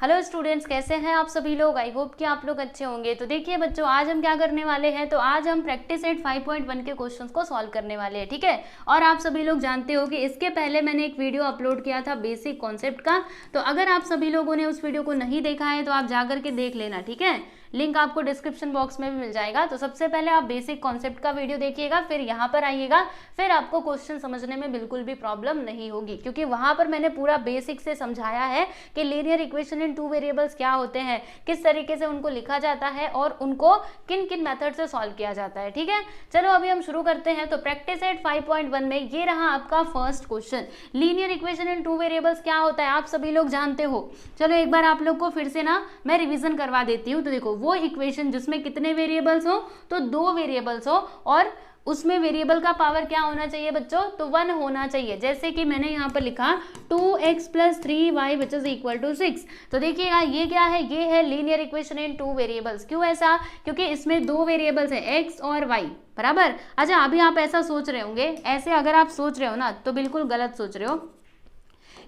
Hello students, कैसे हैं आप सभी लोग। आई होप कि आप लोग अच्छे होंगे। तो देखिए बच्चों, आज हम क्या करने वाले हैं, तो आज हम प्रैक्टिस सेट 5.1 के क्वेश्चंस को सॉल्व करने वाले हैं, ठीक है। और आप सभी लोग जानते हो कि इसके पहले मैंने एक वीडियो अपलोड किया था बेसिक कॉन्सेप्ट का। तो अगर आप सभी लोगों ने उस वीडियो को नहीं देखा है तो आप जाकर के देख लेना, ठीक है। लिंक आपको डिस्क्रिप्शन बॉक्स में भी मिल जाएगा। तो सबसे पहले आप बेसिक कॉन्सेप्ट का वीडियो देखिएगा, फिर यहाँ पर आइएगा, फिर आपको क्वेश्चन समझने में बिल्कुल भी प्रॉब्लम नहीं होगी, क्योंकि वहां पर मैंने पूरा बेसिक से समझाया है कि linear equation in two variables क्या होते हैं, किस तरीके से उनको लिखा जाता है और उनको किन किन मेथड से सॉल्व किया जाता है, ठीक है। चलो अभी हम शुरू करते हैं। तो प्रैक्टिस सेट 5.1 में ये रहा आपका first question, linear equation in two variables क्या होता है, आप सभी लोग जानते हो। चलो एक बार आप लोग को फिर से ना मैं रिविजन करवा देती हूँ। तो देखो, वो इक्वेशन जिसमें कितने वेरिएबल्स हो, तो 2 वेरिएबल्स हो और उसमें वेरिएबल का पावर क्या होना चाहिए बच्चों, तो 1 होना चाहिए। जैसे कि मैंने यहाँ पर लिखा 2x + 3y which is equal to 6। तो देखिएगा ये क्या है, ये है linear equation in two variables. क्यों ऐसा, क्योंकि इसमें 2 वेरिएबल्स है x और y, बराबर। अच्छा अभी आप ऐसा सोच रहे होंगे, ऐसे अगर आप सोच रहे हो ना तो बिल्कुल गलत सोच रहे हो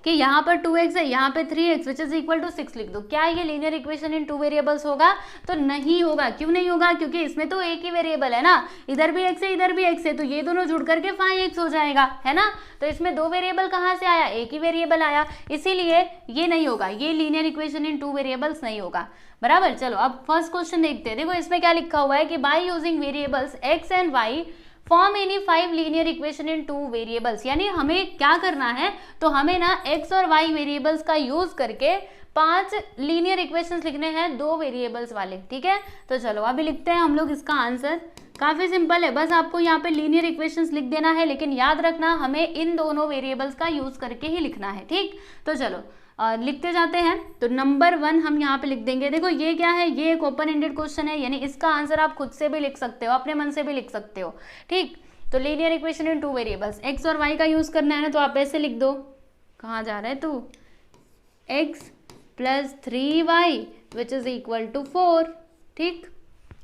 कि यहाँ पर 2x है, यहाँ पे 3x which is equal to 6 लिख दो। क्या ये linear equation in two variables होगा, तो नहीं होगा। क्यों नहीं होगा, क्योंकि इसमें तो एक ही वेरिएबल है ना, इधर भी x है इधर भी x है, तो ये दोनों जुड़ करके 5x हो जाएगा, है ना। तो इसमें 2 वेरिएबल कहाँ से आया, एक ही वेरिएबल आया, इसीलिए ये नहीं होगा, ये linear equation in two variables नहीं होगा, बराबर। चलो अब फर्स्ट क्वेश्चन देखते हैं। देखो इसमें क्या लिखा हुआ है कि by using variables x and y form any 5 linear equation in two variables. यानी हमें क्या करना है, तो हमें ना x और y वेरिएबल्स का यूज करके 5 लीनियर इक्वेशंस लिखने हैं 2 वेरिएबल्स वाले, ठीक है। तो चलो अभी लिखते हैं हम लोग इसका आंसर। काफी सिंपल है, बस आपको यहाँ पे लीनियर इक्वेशंस लिख देना है, लेकिन याद रखना हमें इन दोनों वेरिएबल्स का यूज करके ही लिखना है, ठीक। तो चलो लिखते जाते हैं। तो नंबर 1 हम यहाँ पे लिख देंगे। देखो ये क्या है, ये एक ओपन एंडेड क्वेश्चन है, यानी इसका आंसर आप खुद से भी लिख सकते हो, अपने मन से भी लिख सकते हो, ठीक। तो linear equation in two variables, x और वाई का यूज करना है ना, तो आप ऐसे लिख दो। कहाँ जा रहा है तू, x + 3y which is equal to 4, ठीक,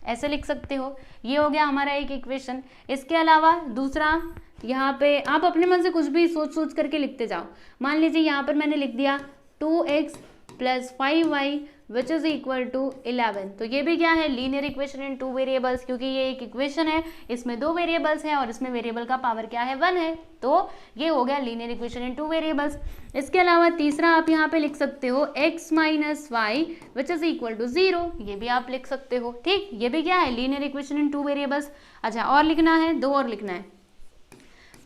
ऐसे लिख सकते हो। ये हो गया हमारा एक इक्वेशन। इसके अलावा दूसरा, यहाँ पे आप अपने मन से कुछ भी सोच सोच करके लिखते जाओ। मान लीजिए यहाँ पर मैंने लिख दिया 2x + 5y which is equal to 11। तो ये भी क्या है, linear equation in two variables, क्योंकि ये एक इक्वेशन है, इसमें 2 वेरिएबल्स हैं और इसमें वेरिएबल का पावर क्या है, 1 है। तो ये हो गया linear equation in two variables. इसके अलावा तीसरा आप यहाँ पे लिख सकते हो x - y which is equal to 0, ये भी आप लिख सकते हो, ठीक। ये भी क्या है, linear equation in two variables. अच्छा और लिखना है, 2 और लिखना है।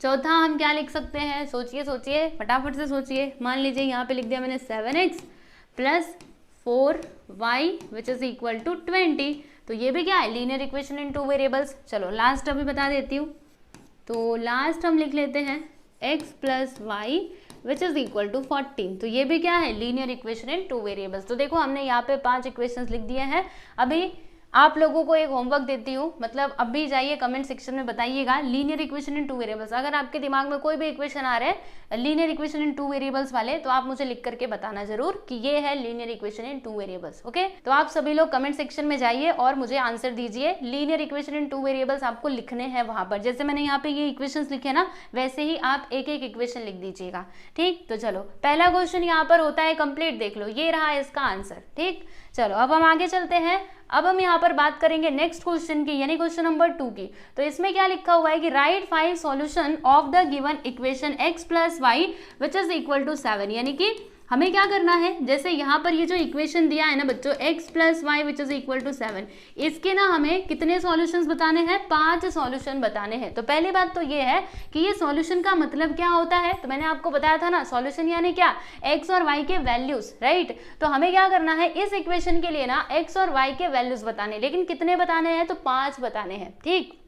चौथा हम क्या लिख सकते हैं, सोचिए सोचिए, फटाफट से सोचिए। मान लीजिए यहाँ पे लिख दिया मैंने 7x + 4y which is equal to 20। तो ये भी क्या है, linear equation in two variables. चलो लास्ट अभी बता देती हूँ। तो लास्ट हम लिख लेते हैं x + y which is equal to 14। तो ये भी क्या है, linear equation in two variables. तो देखो हमने यहाँ पे 5 इक्वेशंस लिख दिए हैं। अभी आप लोगों को एक होमवर्क देती हूँ, मतलब अभी जाइए कमेंट सेक्शन में बताइएगा linear equation in two variables. अगर आपके दिमाग में कोई भी इक्वेशन आ रहे हैं linear equation in two variables वाले, तो आप मुझे लिख करके बताना जरूर कि ये है linear equation in two variables, okay. तो आप सभी लोग कमेंट सेक्शन में जाइए और मुझे आंसर दीजिए। Linear equation in two variables आपको लिखने हैं वहां पर, जैसे मैंने यहाँ पे ये इक्वेशन लिखे ना, वैसे ही आप एक एक इक्वेशन लिख दीजिएगा, ठीक। तो चलो पहला क्वेश्चन यहाँ पर होता है कंप्लीट, देख लो ये रहा इसका आंसर, ठीक। चलो अब हम आगे चलते हैं। अब हम यहाँ पर बात करेंगे नेक्स्ट क्वेश्चन की, यानी क्वेश्चन नंबर 2 की। तो इसमें क्या लिखा हुआ है कि write 5 solution of the given equation x + y which is equal to 7। यानी कि हमें क्या करना है, जैसे यहाँ पर ये जो इक्वेशन दिया है ना बच्चों, x + y which is equal to 7, इसके ना हमें कितने सॉल्यूशंस बताने हैं, 5 सॉल्यूशन बताने हैं। तो पहली बात तो ये है कि ये सॉल्यूशन का मतलब क्या होता है, तो मैंने आपको बताया था ना, सॉल्यूशन यानी क्या, x और y के वैल्यूज, राइट। तो हमें क्या करना है, इस इक्वेशन के लिए ना x और y के वैल्यूज बताने, लेकिन कितने बताने हैं, तो 5 बताने हैं, ठीक,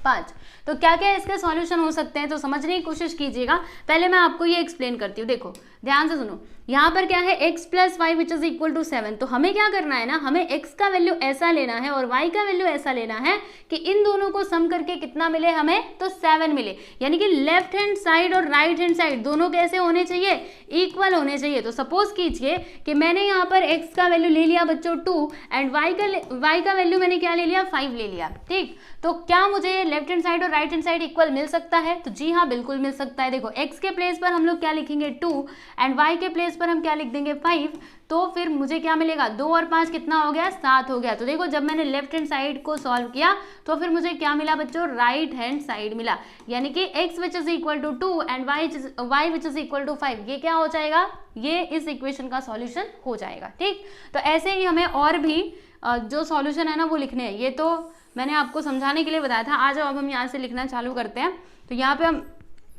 5। तो क्या क्या इसके सॉल्यूशन हो सकते हैं, तो समझने की कोशिश कीजिएगा। पहले मैं आपको ये एक्सप्लेन करती हूँ, देखो ध्यान से सुनो। यहाँ पर क्या है, x + y which is equal to 7। तो हमें क्या करना है ना, हमें x का वैल्यू ऐसा लेना है और y का वैल्यू ऐसा लेना है कि इन दोनों को सम करके कितना मिले हमें, तो 7 मिले। यानी कि लेफ्ट हैंड साइड और राइट हैंड साइड दोनों कैसे होने चाहिए, इक्वल होने चाहिए। तो सपोज कीजिए कि मैंने यहाँ पर x का वैल्यू ले लिया बच्चों 2 एंड y का वैल्यू मैंने क्या ले लिया, 5 ले लिया, ठीक। तो क्या मुझे लेफ्ट हैंड साइड और राइट हैंड साइड इक्वल मिल सकता है, तो जी हाँ बिल्कुल मिल सकता है। देखो x के प्लेस पर हम लोग क्या लिखेंगे, 2 एंड y के प्लेस पर हम क्या लिख देंगे 5, तो फिर मुझे क्या मिलेगा 2 और 5 कितना हो गया 7 हो गया। तो देखो जब मैंने लेफ्ट हैंड साइड को सॉल्व किया तो फिर मुझे क्या मिला बच्चों, राइट हैंड साइड मिला, यानी कि x which is equal to 2 and y which is equal to 5, ये क्या हो जाएगा, ये इस इक्वेशन का सॉल्यूशन हो जाएगा। ठीक, तो ऐसे ही हमें और भी जो सॉल्यूशन है ना वो लिखने हैं, ये तो मैंने आपको समझाने के लिए बताया था। आ जाओ अब हम यहाँ से लिखना चालू करते हैं। तो यहाँ पे हम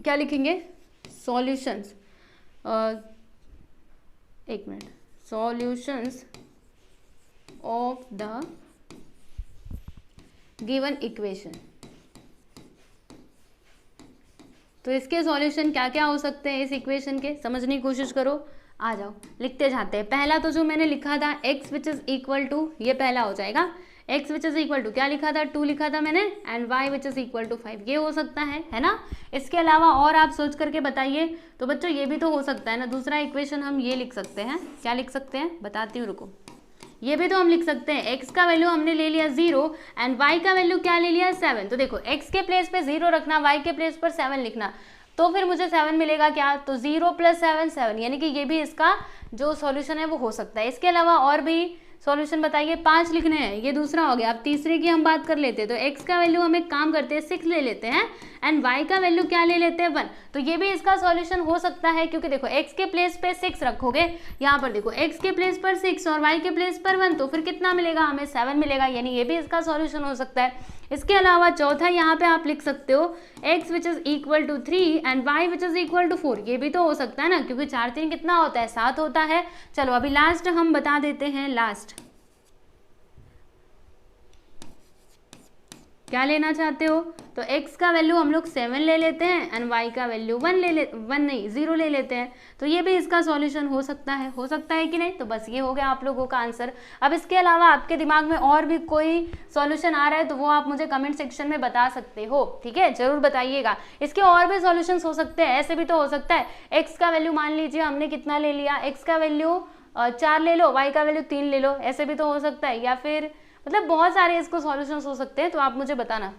क्या लिखेंगे, सॉल्यूशंस, एक minute, solutions of the given equation. तो इसके सॉल्यूशन क्या क्या हो सकते हैं इस इक्वेशन के, समझने की कोशिश करो। आ जाओ लिखते जाते हैं। पहला तो जो मैंने लिखा था x which is equal to, ये पहला हो जाएगा, x which is equal to क्या लिखा था 2 लिखा था मैंने, and y which is equal to 5, ये हो सकता है ना। इसके अलावा और आप सोच करके बताइए। तो बच्चों ये भी तो हो सकता है ना, दूसरा इक्वेशन हम ये लिख सकते हैं, क्या लिख सकते हैं बताती हूँ, रुको। ये भी तो हम लिख सकते हैं, x का वैल्यू हमने ले लिया 0 एंड y का वैल्यू क्या ले लिया 7। तो देखो x के प्लेस पे 0 रखना, y के प्लेस पर 7 लिखना, तो फिर मुझे 7 मिलेगा क्या, तो 0 + 7 7, यानी कि ये भी इसका जो सॉल्यूशन है वो हो सकता है। इसके अलावा और भी सॉल्यूशन बताइए, 5 लिखने हैं, ये दूसरा हो गया। अब तीसरे की हम बात कर लेते हैं, तो x का वैल्यू हम एक काम करते हैं 6 ले लेते हैं एंड y का वैल्यू क्या ले लेते हैं 1, तो ये भी इसका सॉल्यूशन हो सकता है, क्योंकि देखो x के प्लेस पे 6 रखोगे, यहाँ पर देखो x के प्लेस पर 6 और y के प्लेस पर 1, तो फिर कितना मिलेगा हमें 7 मिलेगा, यानी ये भी इसका सॉल्यूशन हो सकता है। इसके अलावा चौथा यहाँ पे आप लिख सकते हो x which is equal to 3 and y which is equal to 4, ये भी तो हो सकता है ना, क्योंकि 4 3 कितना होता है 7 होता है। चलो अभी लास्ट हम बता देते हैं, लास्ट क्या लेना चाहते हो, तो x का वैल्यू हम लोग 7 ले लेते हैं एंड y का वैल्यू 0 ले लेते हैं, तो ये भी इसका सॉल्यूशन हो सकता है कि नहीं। तो बस ये हो गया आप लोगों का आंसर। अब इसके अलावा आपके दिमाग में और भी कोई सॉल्यूशन आ रहा है तो वो आप मुझे कमेंट सेक्शन में बता सकते हो, ठीक है, जरूर बताइएगा। इसके और भी सॉल्यूशंस हो सकते हैं, ऐसे भी तो हो सकता है x का वैल्यू मान लीजिए हमने कितना ले लिया, x का वैल्यू 4 ले लो, y का वैल्यू 3 ले लो, ऐसे भी तो हो सकता है, या फिर मतलब बहुत सारे इसको सॉल्यूशंस हो सकते हैं, तो आप मुझे बताना,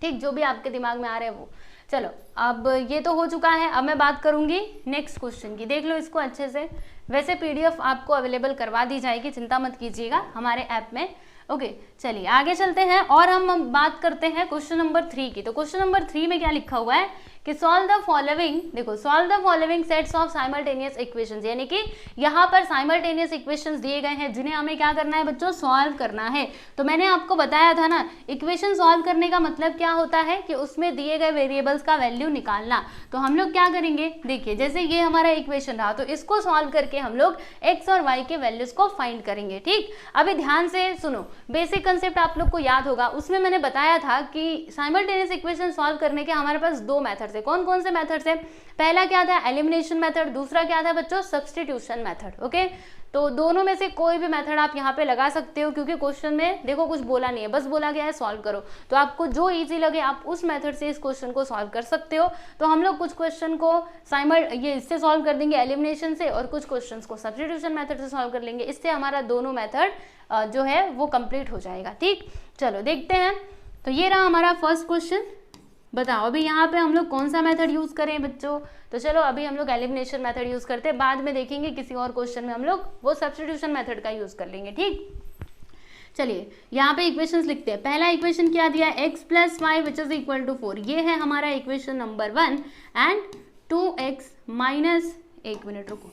ठीक, जो भी आपके दिमाग में आ रहे हैं वो। चलो अब ये तो हो चुका है, अब मैं बात करूंगी नेक्स्ट क्वेश्चन की, देख लो इसको अच्छे से। वैसे पीडीएफ आपको अवेलेबल करवा दी जाएगी, चिंता मत कीजिएगा हमारे ऐप में। ओके चलिए आगे चलते हैं और हम बात करते हैं क्वेश्चन नंबर 3 की। तो क्वेश्चन नंबर 3 में क्या लिखा हुआ है कि सॉल्व द फॉलोइंग, देखो solve the following sets of simultaneous equations, यानी कि यहाँ पर साइमल्टेनियस इक्वेशंस दिए गए हैं जिन्हें हमें क्या करना है बच्चों, सॉल्व करना है। तो मैंने आपको बताया था ना, इक्वेशन सॉल्व करने का मतलब क्या होता है कि उसमें दिए गए वेरिएबल्स का वैल्यू निकालना। तो हम लोग क्या करेंगे, देखिए जैसे ये हमारा इक्वेशन रहा, तो इसको सॉल्व करके हम लोग एक्स और वाई के वैल्यूज को फाइंड करेंगे। ठीक, अभी ध्यान से सुनो, बेसिक कंसेप्ट आप लोग को याद होगा, उसमें मैंने बताया था कि साइमल्टेनियस इक्वेशन सॉल्व करने के हमारे पास 2 मेथड्स है। कौन कौन से मेथड्स है, पहला क्या था एलिमिनेशन मेथड, दूसरा क्या था बच्चों सब्स्टिट्यूशन मेथड। ओके, तो दोनों में से कोई भी मेथड आप यहाँ पे लगा सकते हो, क्योंकि क्वेश्चन में देखो कुछ बोला नहीं है, बस बोला गया है सॉल्व करो, तो आपको जो इजी लगे आप उस मेथड से इस क्वेश्चन को सॉल्व कर सकते हो। तो हम लोग कुछ क्वेश्चन को ये इससे सॉल्व कर देंगे एलिमिनेशन से, और कुछ क्वेश्चन को सब्स्टिट्यूशन मेथड से सॉल्व कर लेंगे। इससे हमारा दोनों मेथड जो है वो कंप्लीट हो जाएगा। ठीक, चलो देखते हैं। तो ये रहा हमारा फर्स्ट क्वेश्चन, बताओ अभी यहाँ पे हम लोग कौन सा मेथड यूज करें बच्चों। तो चलो अभी हम लोग एलिमिनेशन मेथड यूज करते हैं, बाद में देखेंगे किसी और क्वेश्चन में हम लोग वो सब्स्टिट्यूशन मेथड का यूज कर लेंगे। ठीक, चलिए यहाँ पे इक्वेशंस लिखते हैं। पहला इक्वेशन क्या दिया है, x + y which is equal to 4, ये है हमारा equation number 1, and 2x minus, एक मिनट रुको,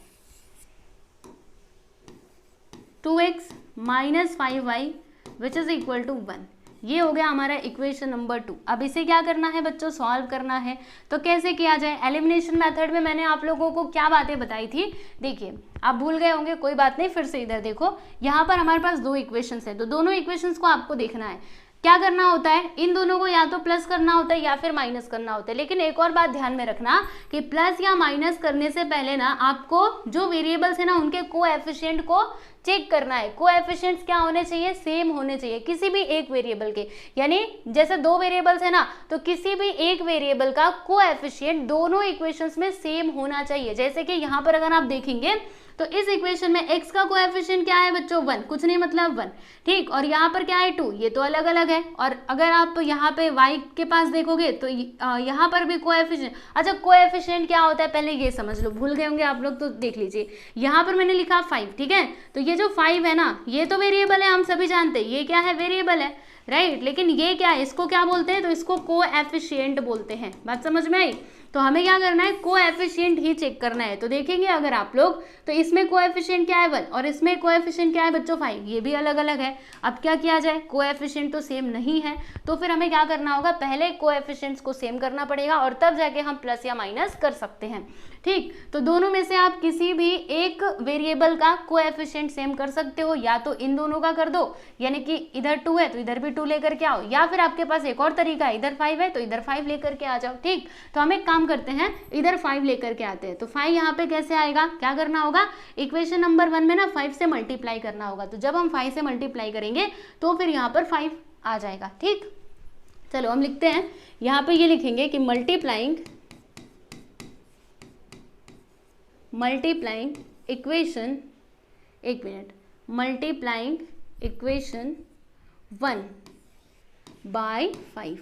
2x minus 5y which is equal to 1, ये हो गया हमारा इक्वेशन नंबर 2। अब इसे क्या करना है बच्चों, सॉल्व करना है। तो कैसे किया जाए, एलिमिनेशन मेथड में मैंने आप लोगों को क्या बातें बताई थी, देखिए आप भूल गए होंगे, कोई बात नहीं, फिर से इधर देखो, यहाँ पर हमारे पास 2 इक्वेशंस है, तो दोनों इक्वेशंस को आपको देखना है। क्या करना होता है, इन दोनों को या तो प्लस करना होता है या फिर माइनस करना होता है। लेकिन एक और बात ध्यान में रखना कि प्लस या माइनस करने से पहले ना आपको जो वेरिएबल्स है ना उनके कोएफिशिएंट को चेक करना है। कोएफिशिएंट्स क्या होने चाहिए, सेम होने चाहिए किसी भी एक वेरिएबल के, यानी जैसे 2 वेरिएबल्स है ना, तो किसी भी एक वेरिएबल का कोएफिशिएंट दोनों इक्वेशंस में सेम होना चाहिए। जैसे कि यहाँ पर अगर आप देखेंगे तो इस इक्वेशन में x का कोएफिशिएंट क्या है बच्चों 1, कुछ नहीं मतलब 1, ठीक। और यहाँ पर क्या है 2, ये तो अलग अलग है। और अगर आप यहाँ पे y के पास देखोगे तो यहाँ पर भी कोएफिशिएंट, अच्छा कोएफिशिएंट क्या होता है पहले ये समझ लो, भूल गए होंगे आप लोग तो देख लीजिए। यहाँ पर मैंने लिखा 5, ठीक है, तो ये जो 5 है ना ये तो वेरिएबल है, हम सभी जानते हैं ये क्या है वेरिएबल है, राइट। लेकिन ये क्या है, इसको क्या बोलते हैं, तो इसको कोएफिशिएंट बोलते हैं। बात समझ में आई। तो हमें क्या करना है, कोएफिशिएंट ही चेक करना है। तो देखेंगे अगर आप लोग तो इसमें कोएफिशिएंट क्या है 1 और इसमें कोएफिशिएंट क्या है बच्चों 5, ये भी अलग अलग है। अब क्या किया जाए, कोएफिशिएंट तो सेम नहीं है, तो फिर हमें क्या करना होगा, पहले कोएफिशिएंट्स को सेम करना पड़ेगा और तब जाके हम प्लस या माइनस कर सकते हैं, ठीक। तो दोनों में से आप किसी भी एक वेरिएबल का कोएफिशिएंट सेम कर सकते हो, या तो इन दोनों का कर दो, यानी कि इधर 2 है तो इधर भी 2 लेकर के आओ, या फिर आपके पास एक और तरीका है, इधर 5 है तो इधर 5 लेकर के आ जाओ, ठीक। तो हम एक काम करते हैं, इधर 5 लेकर के आते हैं। तो 5 यहाँ पे कैसे आएगा, क्या करना होगा, इक्वेशन नंबर 1 में ना 5 से मल्टीप्लाई करना होगा। तो जब हम 5 से मल्टीप्लाई करेंगे तो फिर यहाँ पर 5 आ जाएगा, ठीक। चलो हम लिखते हैं, यहाँ पे ये लिखेंगे कि मल्टीप्लाइंग इक्वेशन, एक मिनट, मल्टीप्लाइंग इक्वेशन 1 बाय 5,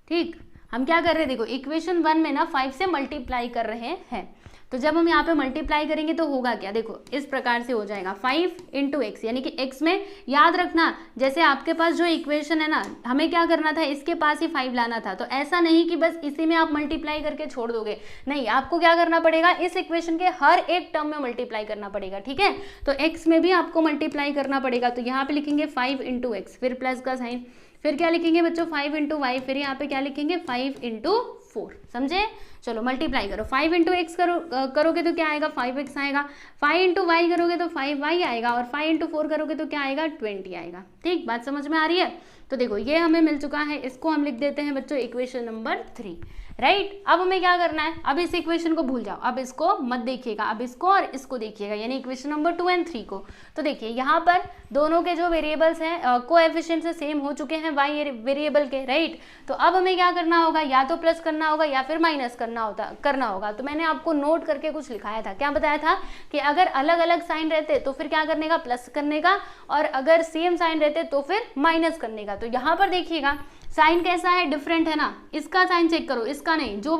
ठीक। हम क्या कर रहे हैं, देखो इक्वेशन 1 में ना 5 से मल्टीप्लाई कर रहे हैं। तो जब हम यहाँ पे मल्टीप्लाई करेंगे तो होगा क्या, देखो इस प्रकार से हो जाएगा 5 इंटू एक्स, यानी कि x में याद रखना जैसे आपके पास जो इक्वेशन है ना, हमें क्या करना था, इसके पास ही 5 लाना था। तो ऐसा नहीं कि बस इसी में आप मल्टीप्लाई करके छोड़ दोगे, नहीं, आपको क्या करना पड़ेगा, इस इक्वेशन के हर एक टर्म में मल्टीप्लाई करना पड़ेगा, ठीक है। तो x में भी आपको मल्टीप्लाई करना पड़ेगा। तो यहाँ पे लिखेंगे 5 इंटू एक्स, फिर प्लस का साइन, फिर क्या लिखेंगे बच्चों 5 इंटू वाई, फिर यहाँ पे क्या लिखेंगे 5 इंटू 4, समझे। चलो मल्टीप्लाई करो, 5 इंटू एक्स करोगे तो क्या आएगा 5x आएगा, 5 इंटू वाई करोगे तो 5y आएगा, और 5 इंटू 4 करोगे तो क्या आएगा 20 आएगा, ठीक। बात समझ में आ रही है। तो देखो ये हमें मिल चुका है, इसको हम लिख देते हैं बच्चों इक्वेशन नंबर 3, राइट। अब हमें क्या करना है, अब इस इक्वेशन को भूल जाओ, अब इसको मत देखिएगा, अब इसको और इसको देखिएगा, यानी इक्वेशन नंबर 2 और 3 को। तो देखिए यहाँ पर दोनों के जो वेरिएबल्स हैं कोएफिशिएंट से सेम हो चुके हैं वाई वेरिएबल के, राइट। तो अब हमें क्या करना होगा, या तो प्लस करना होगा या फिर माइनस करना होगा। तो मैंने आपको नोट करके कुछ लिखाया था, क्या बताया था कि अगर अलग अलग साइन रहते तो फिर क्या करने का, प्लस करने का, और अगर सेम साइन रहते तो फिर माइनस करने का। तो यहाँ पर देखिएगा साइन कैसा है, डिफरेंट है ना, इसका साइन चेक करो, इसका नहीं, जो